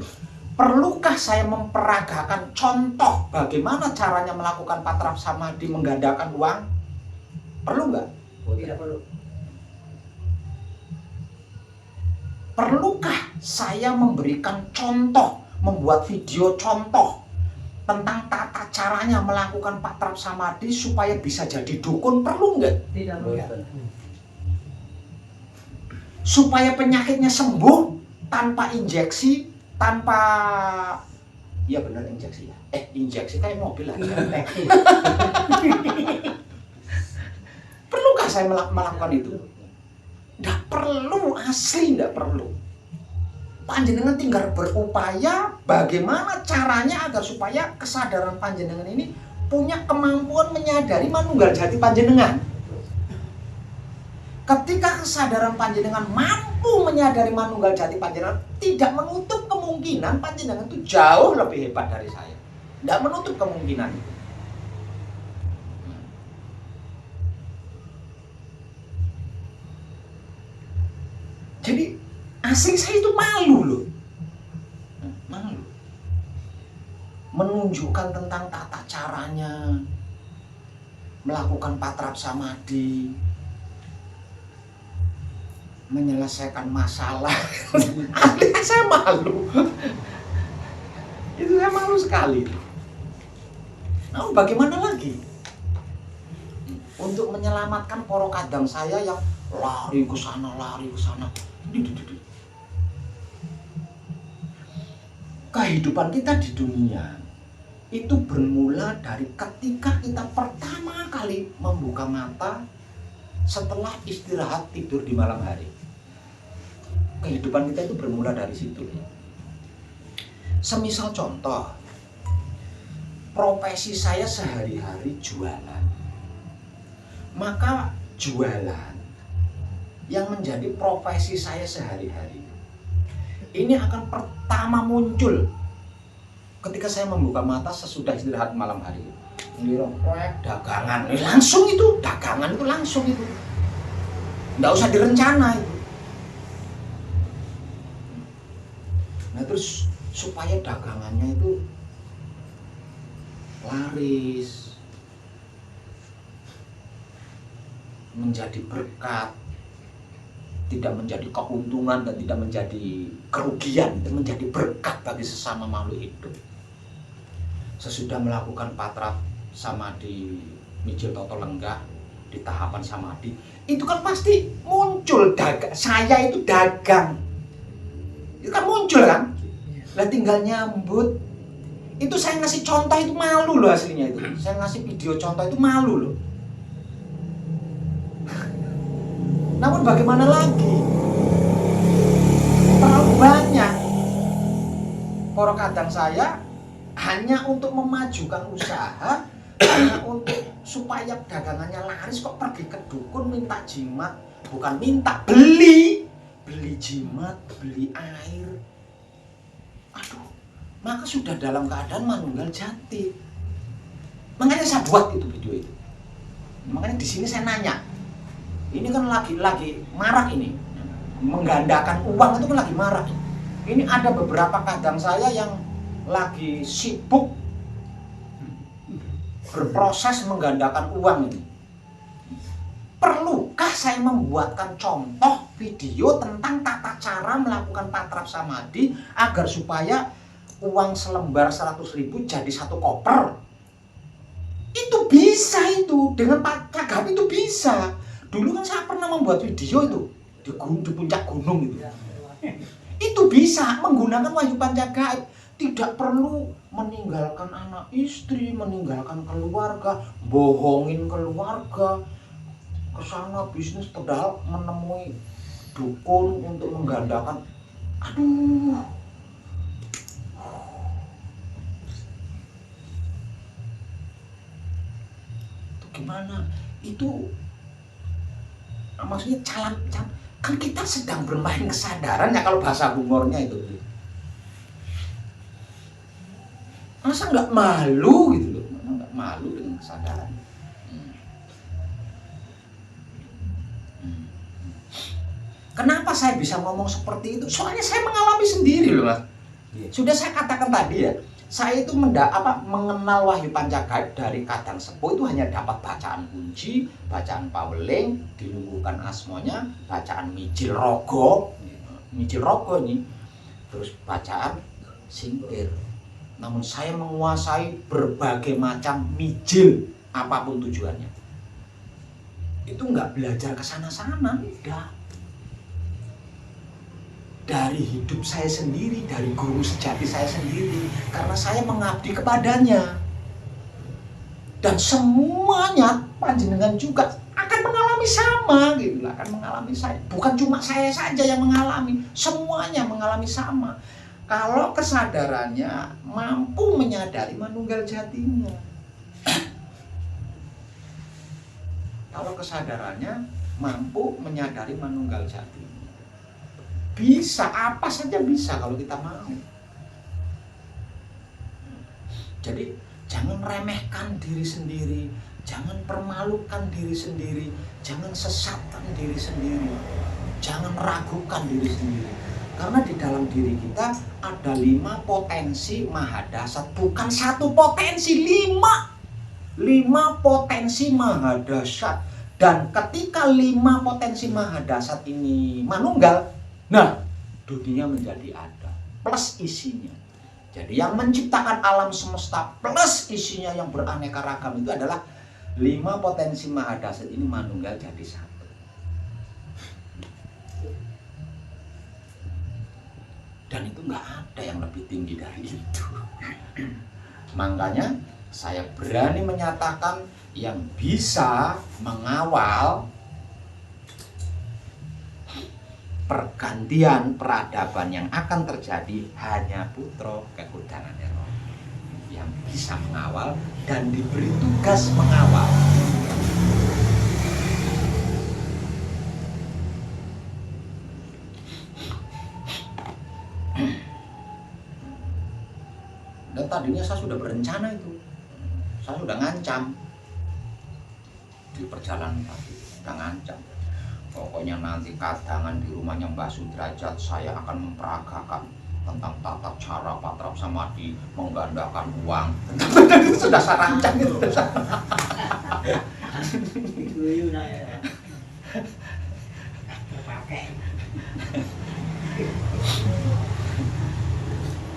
A: perlukah saya memperagakan contoh bagaimana caranya melakukan patrap samadhi menggandakan uang? Perlu nggak?
C: Tidak perlu.
A: Perlukah saya memberikan contoh, membuat video contoh tentang tata caranya melakukan patrap samadhi supaya bisa jadi dukun? Perlu nggak?
C: Tidak perlu.
A: Supaya penyakitnya sembuh tanpa injeksi, tanpa, ya benar injeksi ya. Injeksi kayak mobil aja. Perlukah saya melakukan itu? Nggak perlu, asli nggak perlu. Panjenengan tinggal berupaya bagaimana caranya agar supaya kesadaran panjenengan ini punya kemampuan menyadari manunggal jati panjenengan. Ketika kesadaran panjenengan mampu menyadari manunggal jati panjenengan, tidak menutup kemungkinan panjenengan itu jauh lebih hebat dari saya. Tidak menutup kemungkinan itu. Jadi asli saya itu malu loh. Malu. Menunjukkan tentang tata caranya melakukan patrap samadhi, menyelesaikan masalah. Asli saya malu. Itu saya malu sekali. Nah, bagaimana lagi untuk menyelamatkan poro kadang saya yang lari ke sana, lari ke sana. Kehidupan kita di dunia itu bermula dari ketika kita pertama kali membuka mata setelah istirahat tidur di malam hari. Kehidupan kita itu bermula dari situ. Semisal contoh, profesi saya sehari-hari jualan. Maka jualan yang menjadi profesi saya sehari-hari ini akan pertama muncul ketika saya membuka mata sesudah istirahat malam hari. Dagangan, langsung itu, dagangan itu langsung itu, nggak usah direncana itu. Nah terus supaya dagangannya itu laris, menjadi berkat, tidak menjadi keuntungan dan tidak menjadi kerugian, dan menjadi berkat bagi sesama makhluk hidup. Sesudah melakukan patrap samadhi mijil toto lenggah di tahapan samadhi, itu kan pasti muncul saya itu dagang. Itu kan muncul kan? Lah tinggal nyambut. Itu saya ngasih contoh itu malu loh aslinya itu. Saya ngasih video contoh itu malu loh. Namun bagaimana lagi? Terlalu banyak poro kadang saya hanya untuk memajukan usaha, hanya untuk supaya dagangannya laris kok pergi ke dukun minta jimat, bukan minta, beli jimat, beli air. Aduh, maka sudah dalam keadaan manunggal jati. Makanya saya buat itu video itu. Makanya di sini saya nanya. Ini kan lagi marak ini, menggandakan uang itu kan lagi marak. Ini ada beberapa kadang saya yang lagi sibuk berproses menggandakan uang ini. Perlukah saya membuatkan contoh video tentang tata cara melakukan patrap samadhi agar supaya uang selembar 100.000 jadi 1 koper? Itu bisa itu, dengan Pak Gaib itu bisa. Dulu kan saya pernah membuat video itu di puncak gunung itu. Itu bisa menggunakan wahyu pancagaib. Tidak perlu meninggalkan anak istri, meninggalkan keluarga, bohongin keluarga, kesana bisnis padahal menemui dukun untuk menggandakan. Aduh. Itu bagaimana itu maksudnya kan kita sedang bermain kesadaran ya, kalau bahasa humornya itu masa nggak malu gitu loh, masa nggak malu dengan kesadaran. Kenapa saya bisa ngomong seperti itu? Soalnya saya mengalami sendiri loh Mas. Sudah saya katakan tadi ya, saya itu mengenal Wahyu Panjagaib dari Kadang Sepuh itu hanya dapat bacaan kunci, bacaan paweling, dilungguhkan asmonya, bacaan mijil rogo ini, terus bacaan singkir. Namun saya menguasai berbagai macam mijil, apapun tujuannya. Itu nggak belajar ke sana-sana, enggak. Dari hidup saya sendiri, dari guru sejati saya sendiri, karena saya mengabdi kepadanya. Dan semuanya panjenengan juga akan mengalami sama gitu, akan mengalami saya. Bukan cuma saya saja yang mengalami, semuanya mengalami sama. Kalau kesadarannya mampu menyadari manunggal jatinya. Kalau kesadarannya mampu menyadari manunggal jatinya. Bisa, apa saja bisa kalau kita mau. Jadi jangan remehkan diri sendiri, jangan permalukan diri sendiri, jangan sesatkan diri sendiri, jangan ragukan diri sendiri. Karena di dalam diri kita ada 5 potensi mahadasat, bukan 1 potensi, 5 potensi mahadasat. Dan ketika 5 potensi mahadasat ini manunggal, nah, dunia menjadi ada, plus isinya. Jadi yang menciptakan alam semesta plus isinya yang beraneka ragam itu adalah 5 potensi mahadasat ini manunggal jadi 1. Dan itu nggak ada yang lebih tinggi dari itu. Makanya saya berani menyatakan yang bisa mengawal pergantian peradaban yang akan terjadi hanya Putra Kehudanan Roh yang bisa mengawal dan diberi tugas mengawal. Dan tadinya saya sudah berencana itu, saya sudah ngancam di perjalanan tadi, sudah ngancam. Pokoknya nanti kadangan di rumahnya Mbah Sudrajat saya akan memperagakan tentang tata cara Patra Samadhi menggandakan uang. Sudah saya rancang itu.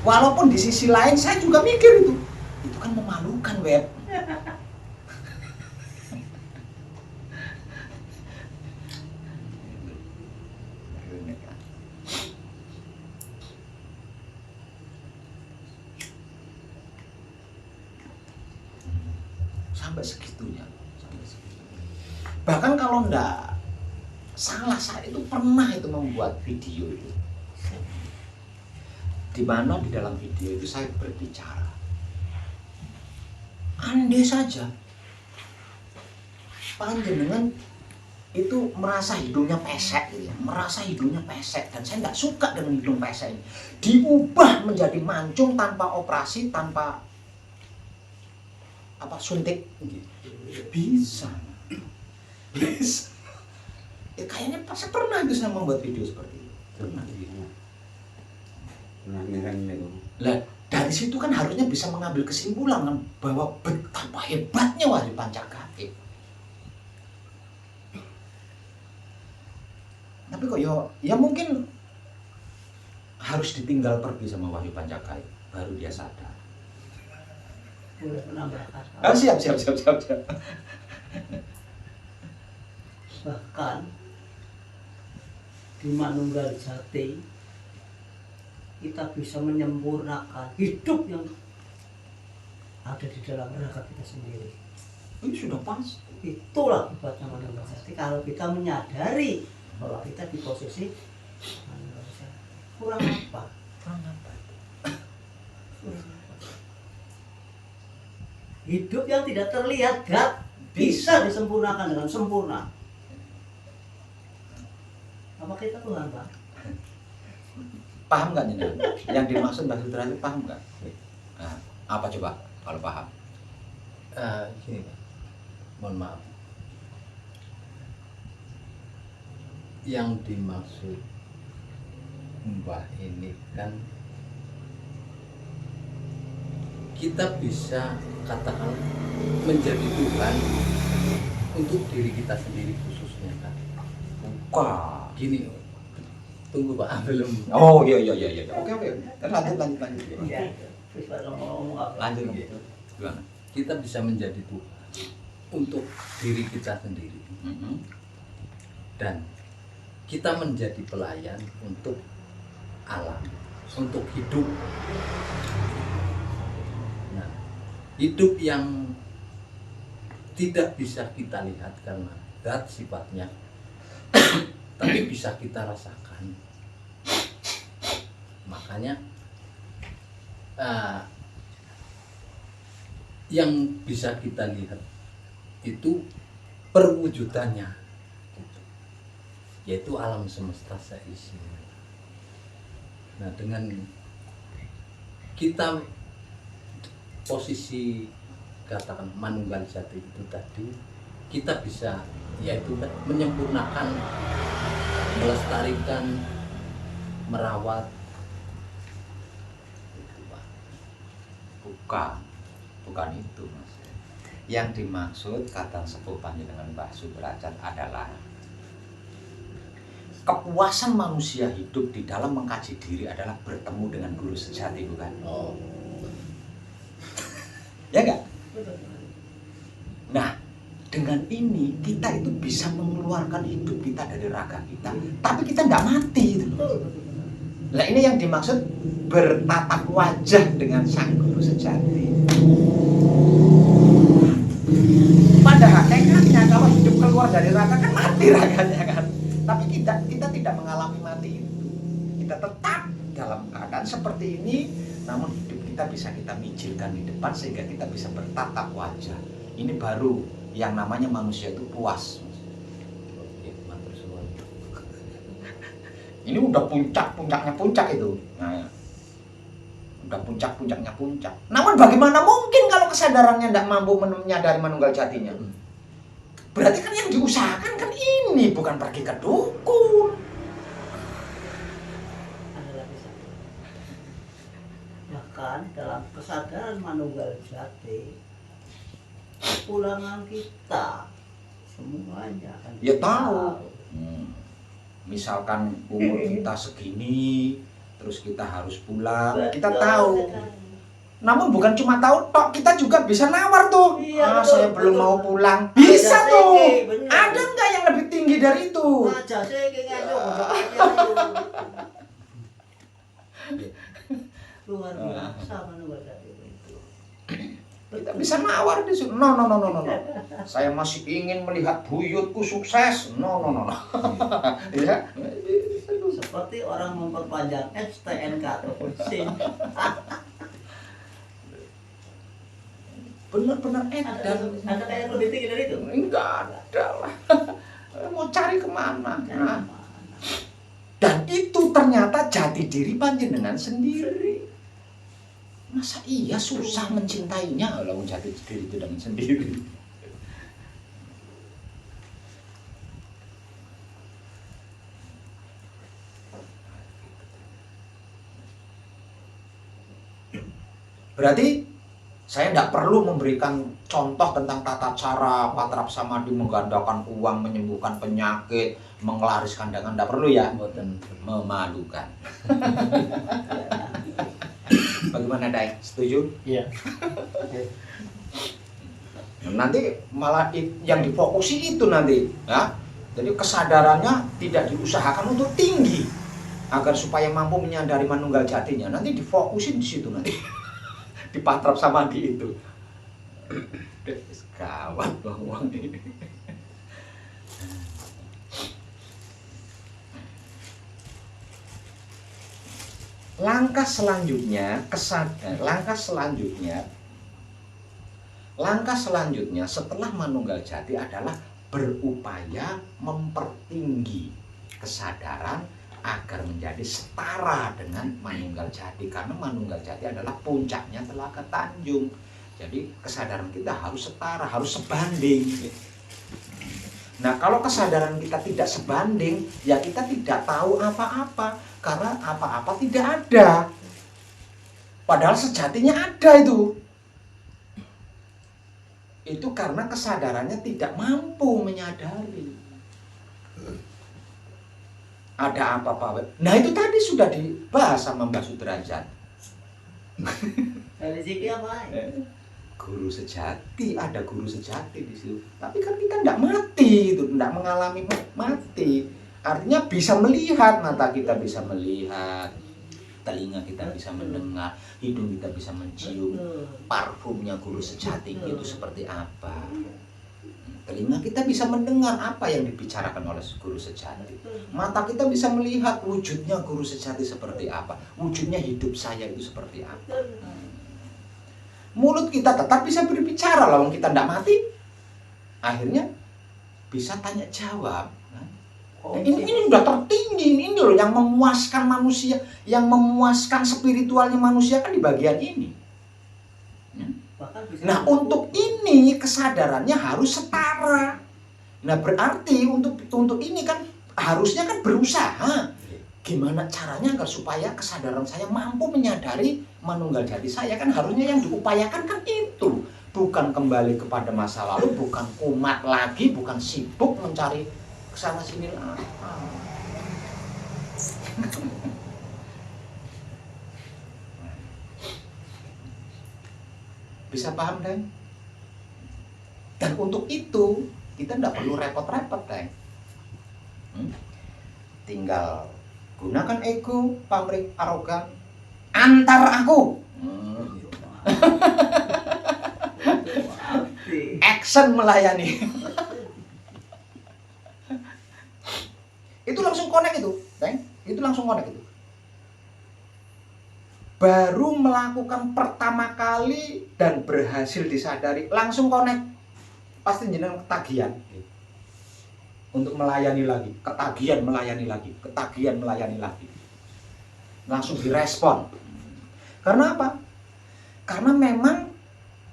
A: Walaupun di sisi lain saya juga mikir itu kan memalukan Web. Sampai segitunya. Bahkan kalau enggak salah, saya itu pernah itu membuat video itu, di mana di dalam video itu saya berbicara, andai saja panjenengan itu merasa hidungnya pesek gitu ya, merasa hidungnya pesek, dan saya nggak suka dengan hidung pesek ini, diubah menjadi mancung tanpa operasi, tanpa suntik gitu. Bisa ya, kayaknya saya pernah itu saya membuat video seperti itu, pernah. Lah dari situ kan harusnya bisa mengambil kesimpulan kan, bahwa betapa hebatnya Wahyu Panjagaib. Tapi kok ya mungkin harus ditinggal pergi sama Wahyu Panjagaib baru dia sadar. Siap.
E: Bahkan di manunggal jati kita bisa menyempurnakan hidup yang ada di dalam raga kita sendiri.
A: Ini sudah pas.
E: Itulah hebatnya manunggal jati. Kalau kita menyadari bahwa kita di posisi manunggal jati, kurang apa? Hidup yang tidak terlihat, bisa disempurnakan dengan sempurna. Apa kita Tuhan, Pak?
A: Paham nggak nih? Yang dimaksud Mbak Sutra itu paham nggak? Nah, apa coba kalau paham?
B: Gini Pak, mohon maaf. Yang dimaksud Mbah ini kan kita bisa katakan menjadi Tuhan untuk diri kita sendiri khususnya kan.
A: Wah.
B: Gini, tunggu Pak, belum.
A: Oh iya. Oke. Lanjut.
E: Iya. Terus Pak ngomong apa?
B: Lanjut gitu.
A: Gimana?
B: Kita bisa menjadi Tuhan untuk diri kita sendiri dan kita menjadi pelayan untuk alam, untuk hidup. Nah, hidup yang tidak bisa kita lihat karena zat sifatnya, tapi bisa kita rasakan. Makanya yang bisa kita lihat itu perwujudannya, gitu. Yaitu alam semesta seisinya. Nah, dengan kita posisi katakan manunggal jati itu tadi, kita bisa yaitu menyempurnakan, melestarikan, merawat. Itu, Pak.
A: Bukan itu, Mas. Yang dimaksud kata sepuh panjenengan Mbah Sudrajat adalah kepuasan manusia hidup di dalam mengkaji diri adalah bertemu dengan guru sejati, bukan?
B: Oh,
A: Ya enggak? Nah, dengan ini kita itu bisa mengeluarkan hidup kita dari raga kita, tapi kita enggak mati gitu loh. Nah, ini yang dimaksud bertatap wajah dengan sang guru sejati. Pada hakikatnya kalau hidup keluar dari raga kan mati raganya kan. Tapi kita tidak mengalami mati itu. Kita tetap dalam keadaan seperti ini, namun hidup kita bisa kita mijilkan di depan sehingga kita bisa bertatap wajah. Ini baru yang namanya manusia itu puas.
B: oke, matur suwun.
A: Ini udah puncak-puncaknya puncak itu. Nah, udah puncak-puncaknya puncak. Namun bagaimana mungkin kalau kesadarannya tidak mampu menyadari manunggal jatinya? Berarti kan yang diusahakan kan ini, bukan pergi ke dukun.
E: Ada lagi satu. Bahkan dalam kesadaran manunggal jati, pulangan kita semuanya akan
A: Ya
E: kita
A: tahu. Misalkan umur kita segini, terus kita harus pulang, kita
E: Betul
A: tahu.
E: sekali.
A: Namun bukan cuma tahu tok, kita juga bisa nawar tuh.
E: Iya, betul,
A: Saya belum
E: betul.
A: mau pulang. Bisa
E: Ada
A: tuh.
E: segi, bener.
A: Ada nggak yang lebih tinggi dari itu?
E: Aja sih kayaknya luar biasa manunggal jati itu.
A: Kita bisa nawar di situ. No. Saya masih ingin melihat buyutku sukses. No. Ya.
E: Seperti orang memperpanjang STNK ataupun SIM.
A: Benar-benar edan.
E: Ada kayak yang lebih tinggi dari itu?
A: Enggak ada lah. Mau cari kemana? Nah. Dan itu ternyata jati diri panjenengan sendiri. Masa iya susah mencintainya kalau jati diri itu dengan sendiri. Berarti saya tidak perlu memberikan contoh tentang tata cara patrap samadhi menggandakan uang, menyembuhkan penyakit, menglariskan dagangan, tidak perlu ya.
B: Mboten.
A: Memalukan. Bagaimana Dai? Setuju?
C: Iya.
A: Nanti malah yang difokusi itu nanti, ya. Jadi kesadarannya tidak diusahakan untuk tinggi agar supaya mampu menyadari manunggal jatinya. Nanti difokusin di situ nanti. Di patrap samadhi itu. Gawat uang ini. Langkah selanjutnya Langkah selanjutnya setelah Manunggal Jati adalah berupaya mempertinggi kesadaran agar menjadi setara dengan Manunggal Jati, karena Manunggal Jati adalah puncaknya Telaga Tanjung. Jadi kesadaran kita harus setara, harus sebanding. Nah, kalau kesadaran kita tidak sebanding, ya kita tidak tahu apa-apa, karena apa-apa tidak ada. Padahal sejatinya ada itu. Itu karena kesadarannya tidak mampu menyadari. Ada apa, Pak? Nah, itu tadi sudah dibahas sama Mbak Sudrajat.
E: Dari sini apa?
A: Guru sejati, ada guru sejati di situ. Tapi kan kita tidak mati, itu tidak mengalami mati. Artinya bisa melihat, mata kita bisa melihat, telinga kita bisa mendengar, hidung kita bisa mencium parfumnya guru sejati itu seperti apa. Telinga kita bisa mendengar apa yang dibicarakan oleh guru sejati. Mata kita bisa melihat wujudnya guru sejati seperti apa, wujudnya hidup saya itu seperti apa. Mulut kita tetap bisa berbicara, lawan kita tidak mati. Akhirnya bisa tanya jawab. Ini sudah tertinggi, ini loh yang memuaskan manusia, yang memuaskan spiritualnya manusia kan di bagian ini. Nah, untuk ini kesadarannya harus setara. Nah, berarti untuk ini kan harusnya kan berusaha. Gimana caranya agar supaya kesadaran saya mampu menyadari Manunggal Jati saya, kan harusnya yang diupayakan kan itu. Bukan kembali kepada masa lalu, bukan kumat lagi, bukan sibuk mencari kesana sini lagi. Bisa paham, Deng? Dan untuk itu kita tidak perlu repot-repot, Deng. Tinggal gunakan ego, pamrih, arogan, antar aku. Action melayani. Itu langsung connect itu, Deng. Itu langsung connect itu. Baru melakukan pertama kali dan berhasil disadari, langsung connect. Pasti jenengan ketagihan. Untuk melayani lagi, ketagihan melayani lagi, ketagihan melayani lagi. Langsung direspon. Karena apa? Karena memang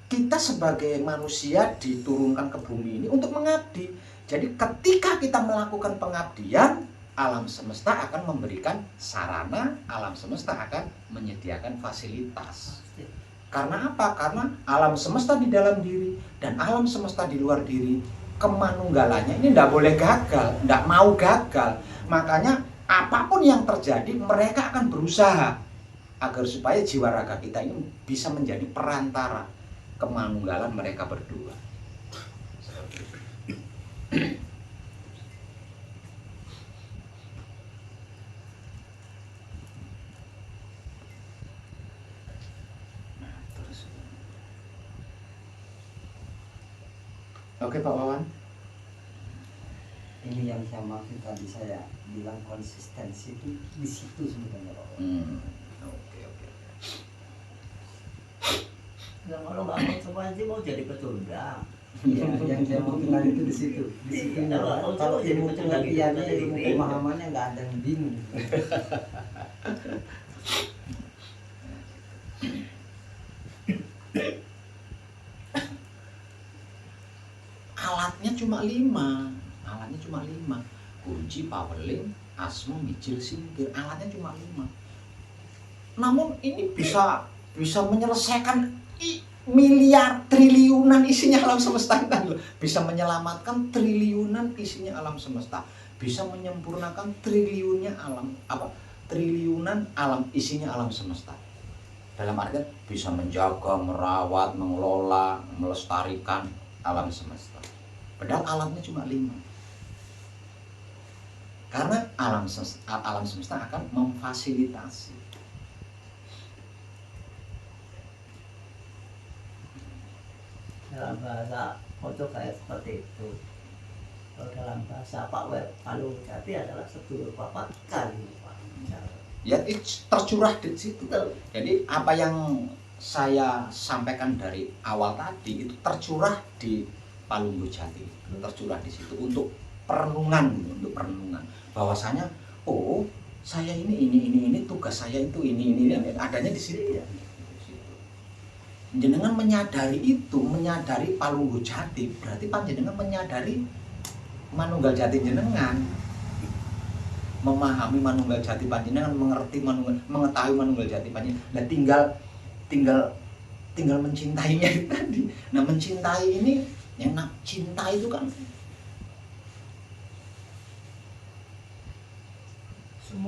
A: kita sebagai manusia diturunkan ke bumi ini untuk mengabdi. Jadi ketika kita melakukan pengabdian, alam semesta akan memberikan sarana, alam semesta akan menyediakan fasilitas. Karena apa? Karena alam semesta di dalam diri dan alam semesta di luar diri, kemanunggalannya ini tidak boleh gagal, tidak mau gagal. Makanya apapun yang terjadi, mereka akan berusaha agar supaya jiwa raga kita ini bisa menjadi perantara kemanunggalan mereka berdua. Oke, Pak Wawan.
E: Ini yang saya maksud tadi, saya bilang konsistensi itu di situ sebenarnya, Pak Wawan.
A: Oke.
E: Nah, kalau nggak mau coba sih mau jadi pecundang.
F: Iya, yang saya mau bilang itu di situ. Kalau ilmu pengertiannya, ilmu pemahamannya nggak ada yang bingung.
A: Alatnya cuma 5. Alatnya cuma 5. Kunci, paweling, asma, mijil, singgir. Alatnya cuma 5. Namun ini bisa menyelesaikan miliar triliunan isinya alam semesta kan, bisa menyelamatkan triliunan isinya alam semesta, bisa menyempurnakan triliunan alam isinya alam semesta. Dalam artian bisa menjaga, merawat, mengelola, melestarikan alam semesta. Padahal alamnya cuma 5. Karena alam semesta akan memfasilitasi.
E: Dalam bahasa foto kayak seperti itu. Kalau dalam bahasa Pak Manunggal Jati adalah sedulur papat kali, Pak.
A: Ya, tercurah di situ. Jadi apa yang saya sampaikan dari awal tadi itu tercurah di Palunggu Jati, tercurah di situ untuk perenungan, bahwasanya oh saya ini tugas saya itu ini adanya di situ. Jenengan menyadari itu, menyadari Palunggu Jati, berarti panjenengan menyadari manunggal jati jenengan, memahami manunggal jati panjenengan, mengetahui manunggal jati panjenengan. Nah, tinggal mencintainya itu tadi. Nah, mencintai ini, yang cinta itu kan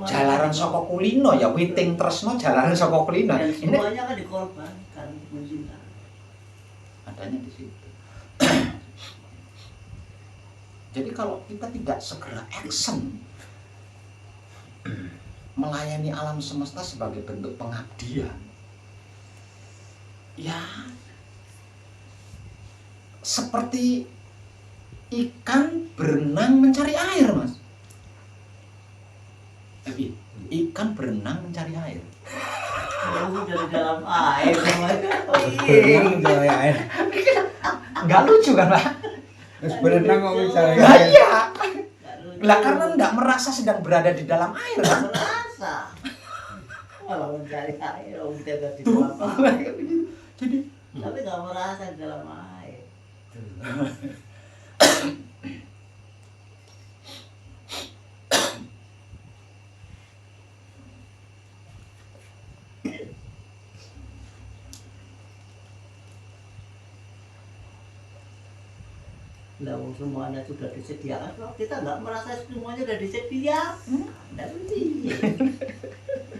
A: jalaran saka kulino ya, witing tresno jalaran saka kulino.
E: Dan
A: Ini
E: semuanya kan dikorbankan untuk mencinta.
A: adanya di situ. Jadi kalau kita tidak segera action melayani alam semesta sebagai bentuk pengabdian, ya seperti ikan berenang mencari air, Mas. Tapi ikan berenang mencari air.
E: Langsung dari dalam air semuanya.
F: Berenang mencari air.
A: Nggak lucu kan, Pak?
F: Terus berenang kok mencari
A: Nah,
F: air.
A: iya. Lah karena nggak merasa sedang berada di dalam air, kan?
E: Merasa. Kalau mencari air, orang kita ada di dalam air.
A: Jadi
E: Tapi nggak merasa di dalam air. Lah semuanya sudah disediakan, kalau kita nggak merasa semuanya sudah disediakan, nggak bisa.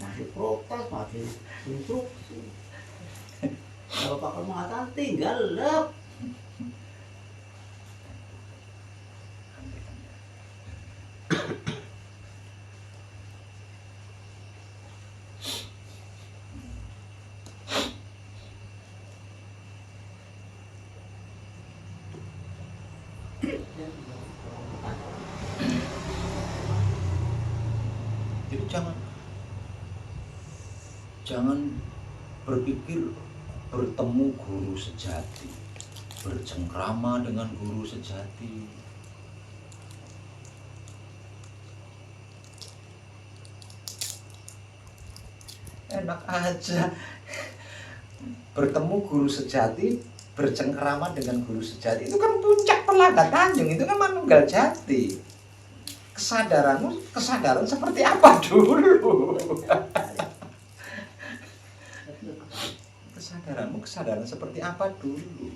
E: Masih protes, masih instruksi. Kalau Pak mengatakan tinggal lep.
A: Jadi jangan berpikir bertemu guru sejati, bercengkrama dengan guru sejati. Enak aja. Bertemu guru sejati, bercengkrama dengan guru sejati, itu kan puncak Telaga Tanjung, itu kan manunggal jati. Kesadaran seperti apa dulu? Kesadaran seperti apa dulu?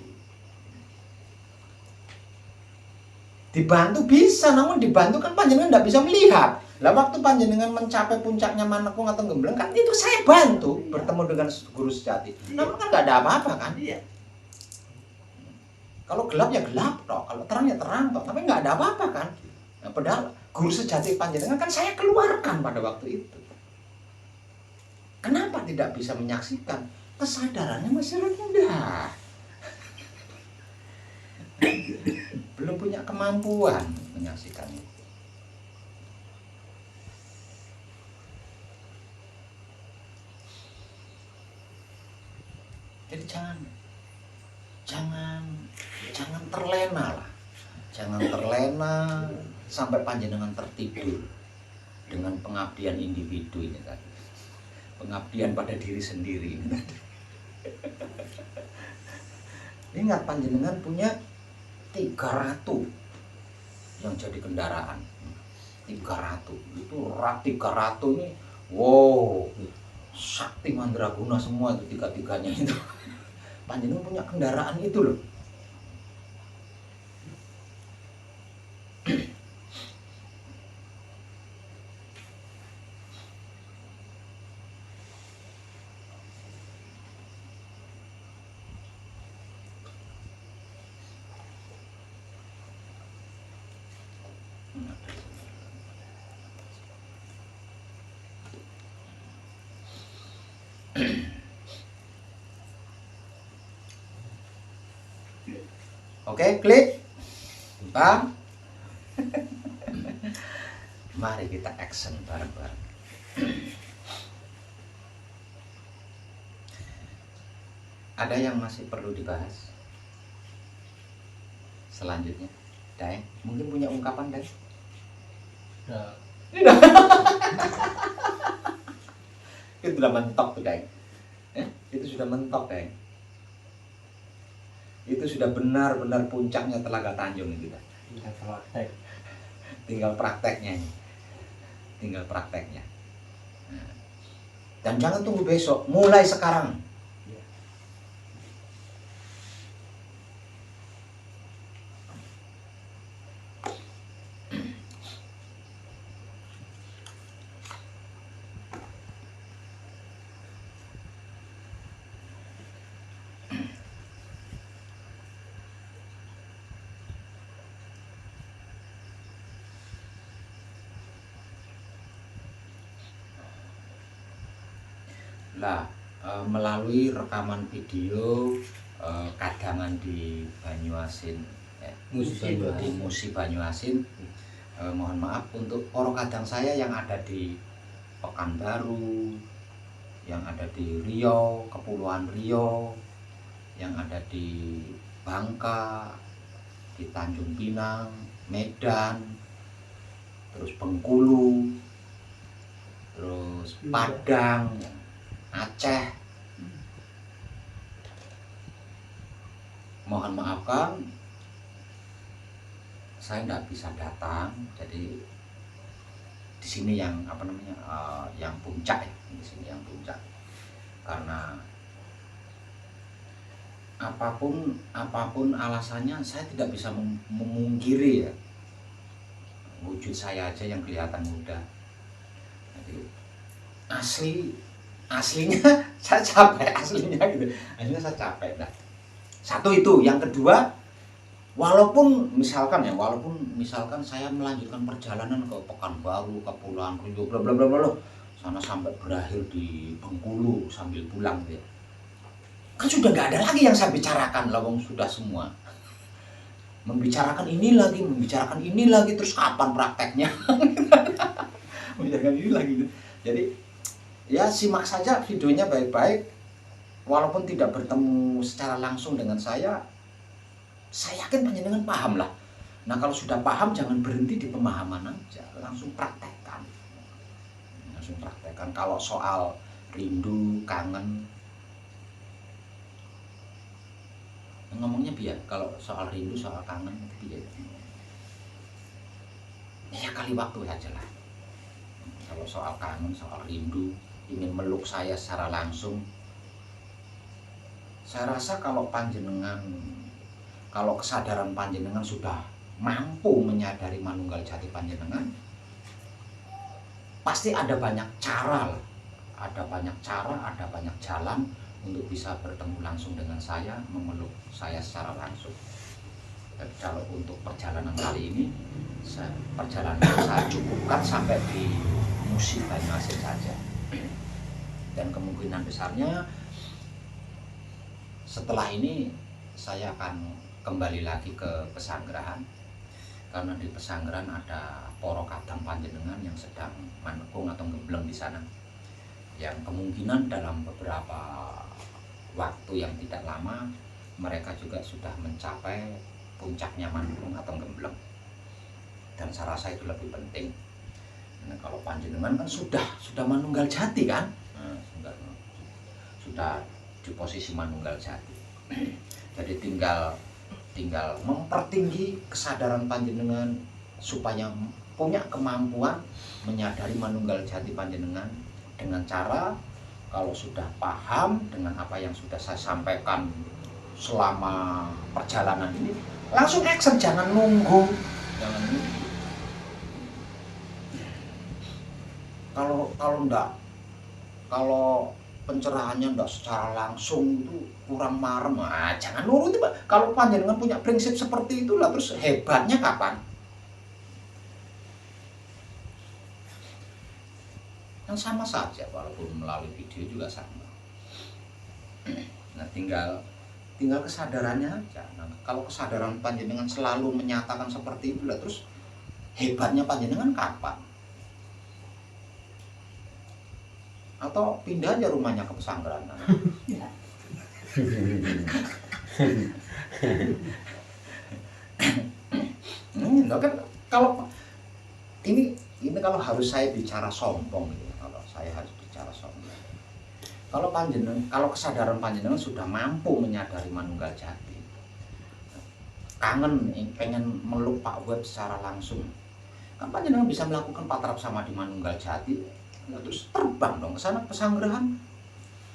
A: Dibantu bisa, namun dibantu kan panjenengan tidak bisa melihat. Lah waktu panjenengan mencapai puncaknya Manekung atau Gembleng kan itu saya bantu bertemu dengan guru sejati. Namun kan nggak ada apa-apa kan?
E: Iya.
A: Kalau gelap ya gelap toh, kalau terang ya terang toh, tapi nggak ada apa-apa kan? Nah, padahal guru sejati panjenengan kan saya keluarkan pada waktu itu. Kenapa tidak bisa menyaksikan? Kesadarannya masih rendah. Belum punya kemampuan menyaksikan itu. Jadi jangan terlena lah. Jangan terlena sampai panjenengan tertidur dengan pengabdian individu ini tadi. Pengabdian pada diri sendiri ini tadi. Ingat panjenengan punya 3 ratu yang jadi kendaraan. 3 ratu. Itu 3 ratu ini wow, sakti mandraguna semua itu 3-3-nya itu. Panjenengan punya kendaraan itu loh. Oke, klik. Bang. Mari kita action bareng-bareng. Ada yang masih perlu dibahas? Selanjutnya, Daeng, mungkin punya ungkapan, Daeng? Itu sudah mentok tuh, Daeng. Itu sudah mentok, Daeng. Itu sudah benar-benar puncaknya Telaga Tanjung itu.
C: Tidak praktek.
A: Tinggal prakteknya ini. Tinggal prakteknya. Nah. Dan jangan tunggu besok, mulai sekarang. Lah, melalui rekaman video kadangan di Banyuasin, di Musi Banyuasin, mohon maaf untuk para kadang saya yang ada di Pekanbaru, yang ada di Riau, Kepulauan Riau, yang ada di Bangka, di Tanjung Pinang, Medan, terus Bengkulu, terus Padang, Aceh. Mohon maafkan, saya tidak bisa datang. Jadi di sini yang yang puncak ya, di sini yang puncak. Karena apapun alasannya, saya tidak bisa memungkiri ya. Wujud saya aja yang kelihatan muda. Jadi aslinya saya capek, aslinya saya capek dah. Satu itu, yang kedua, walaupun misalkan saya melanjutkan perjalanan ke Pekanbaru, Kepulauan Riau, bla bla bla bla, sana sampai berakhir di Bengkulu sambil pulang ya. Kan sudah nggak ada lagi yang saya bicarakan, lawang sudah semua. Membicarakan ini lagi, terus kapan prakteknya? Membicarakan ini lagi. Jadi ya simak saja videonya baik-baik, walaupun tidak bertemu secara langsung dengan saya yakin panjenengan paham lah. Nah kalau sudah paham jangan berhenti di pemahaman aja, langsung praktekkan. Kalau soal rindu, kangen, ngomongnya biar kalau soal rindu, soal kangen itu biar. Ya kali waktu saja lah. Kalau soal kangen, soal rindu, ingin meluk saya secara langsung, saya rasa kalau kesadaran panjenengan sudah mampu menyadari manunggal jati panjenengan, pasti ada banyak cara, ada banyak jalan untuk bisa bertemu langsung dengan saya, memeluk saya secara langsung. Tapi kalau untuk perjalanan kali ini, saya cukupkan sampai di Musi Banyuasin saja. Dan kemungkinan besarnya setelah ini saya akan kembali lagi ke Pesanggerahan, karena di Pesanggerahan ada poro kadang panjenengan yang sedang manekung atau gembleng di sana, yang kemungkinan dalam beberapa waktu yang tidak lama mereka juga sudah mencapai puncaknya manekung atau gembleng. Dan saya rasa itu lebih penting. Nah, kalau panjenengan kan sudah manunggal jati kan, sudah di posisi manunggal jati. Jadi tinggal mempertinggi kesadaran panjenengan supaya punya kemampuan menyadari manunggal jati panjenengan dengan cara, kalau sudah paham dengan apa yang sudah saya sampaikan selama perjalanan ini, langsung action, jangan nunggu. Kalau pencerahannya enggak secara langsung itu kurang marem, jangan nurut Pak. Kalau panjenengan punya prinsip seperti itulah, terus hebatnya kapan? Yang sama saja, walaupun melalui video juga sama. Nah, tinggal kesadarannya aja. Nah, kalau kesadaran panjenengan selalu menyatakan seperti itulah, terus hebatnya panjenengan kapan? Atau pindah aja rumahnya ke Pesanggerahan. Nah kan kalau ini kalau harus saya bicara sombong gitu, kalau saya harus bicara sombong. Kalau kesadaran panjenengan sudah mampu menyadari manunggal jati, kangen pengen meluk Pak Web secara langsung, kan panjenengan bisa melakukan patrap sama di manunggal jati, terus terbang dong ke sana pesanggrahan,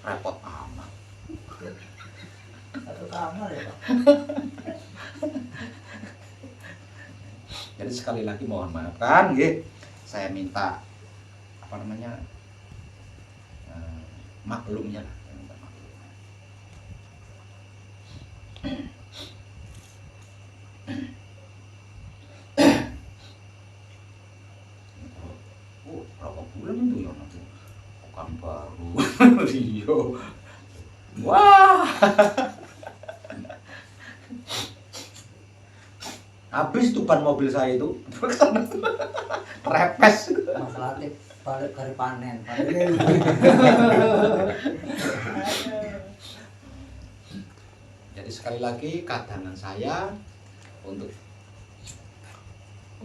A: repot amat.
E: Satu kamar ya Pak.
A: Jadi sekali lagi mohon maaf kan, saya minta apa namanya maklumnya lah, saya minta maklumnya. Berapa bulan itu ya nanti bukan baru. Iya. Wah. Habis tuh ban mobil saya itu. Terepes.
E: Masalah balik dari panen.
A: Jadi sekali lagi kadangan saya untuk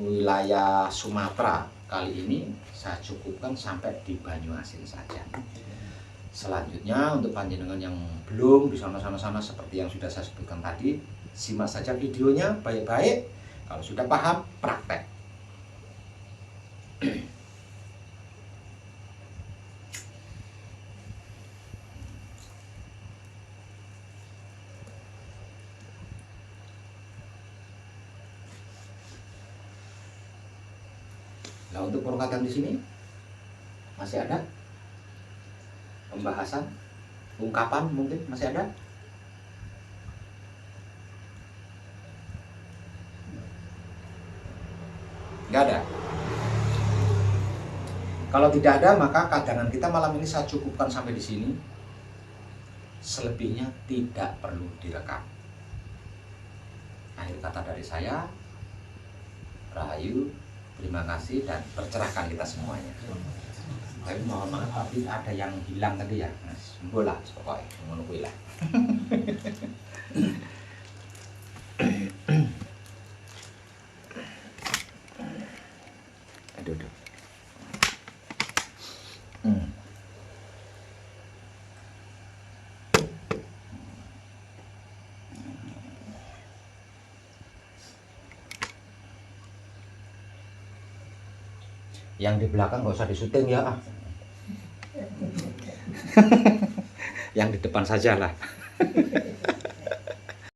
A: wilayah Sumatera kali ini saya cukupkan sampai di Banyuasin saja. Selanjutnya untuk panjenengan yang belum di sana seperti yang sudah saya sebutkan tadi, simak saja videonya baik-baik. Kalau sudah paham, praktek. Nah untuk perkataan di sini masih ada pembahasan, ungkapan mungkin masih ada. Nggak ada. Kalau tidak ada, maka kadangan kita malam ini saya cukupkan sampai di sini. Selebihnya tidak perlu direkam. Akhir kata dari saya, Rahayu, terima kasih dan tercerahkan kita semuanya. Tapi mohon maaf, tapi ada yang hilang tadi ya. Sembuh lah, pokoknya menunggu lah. Aduh. Yang di belakang nggak usah disuting ya. Yang di depan saja lah.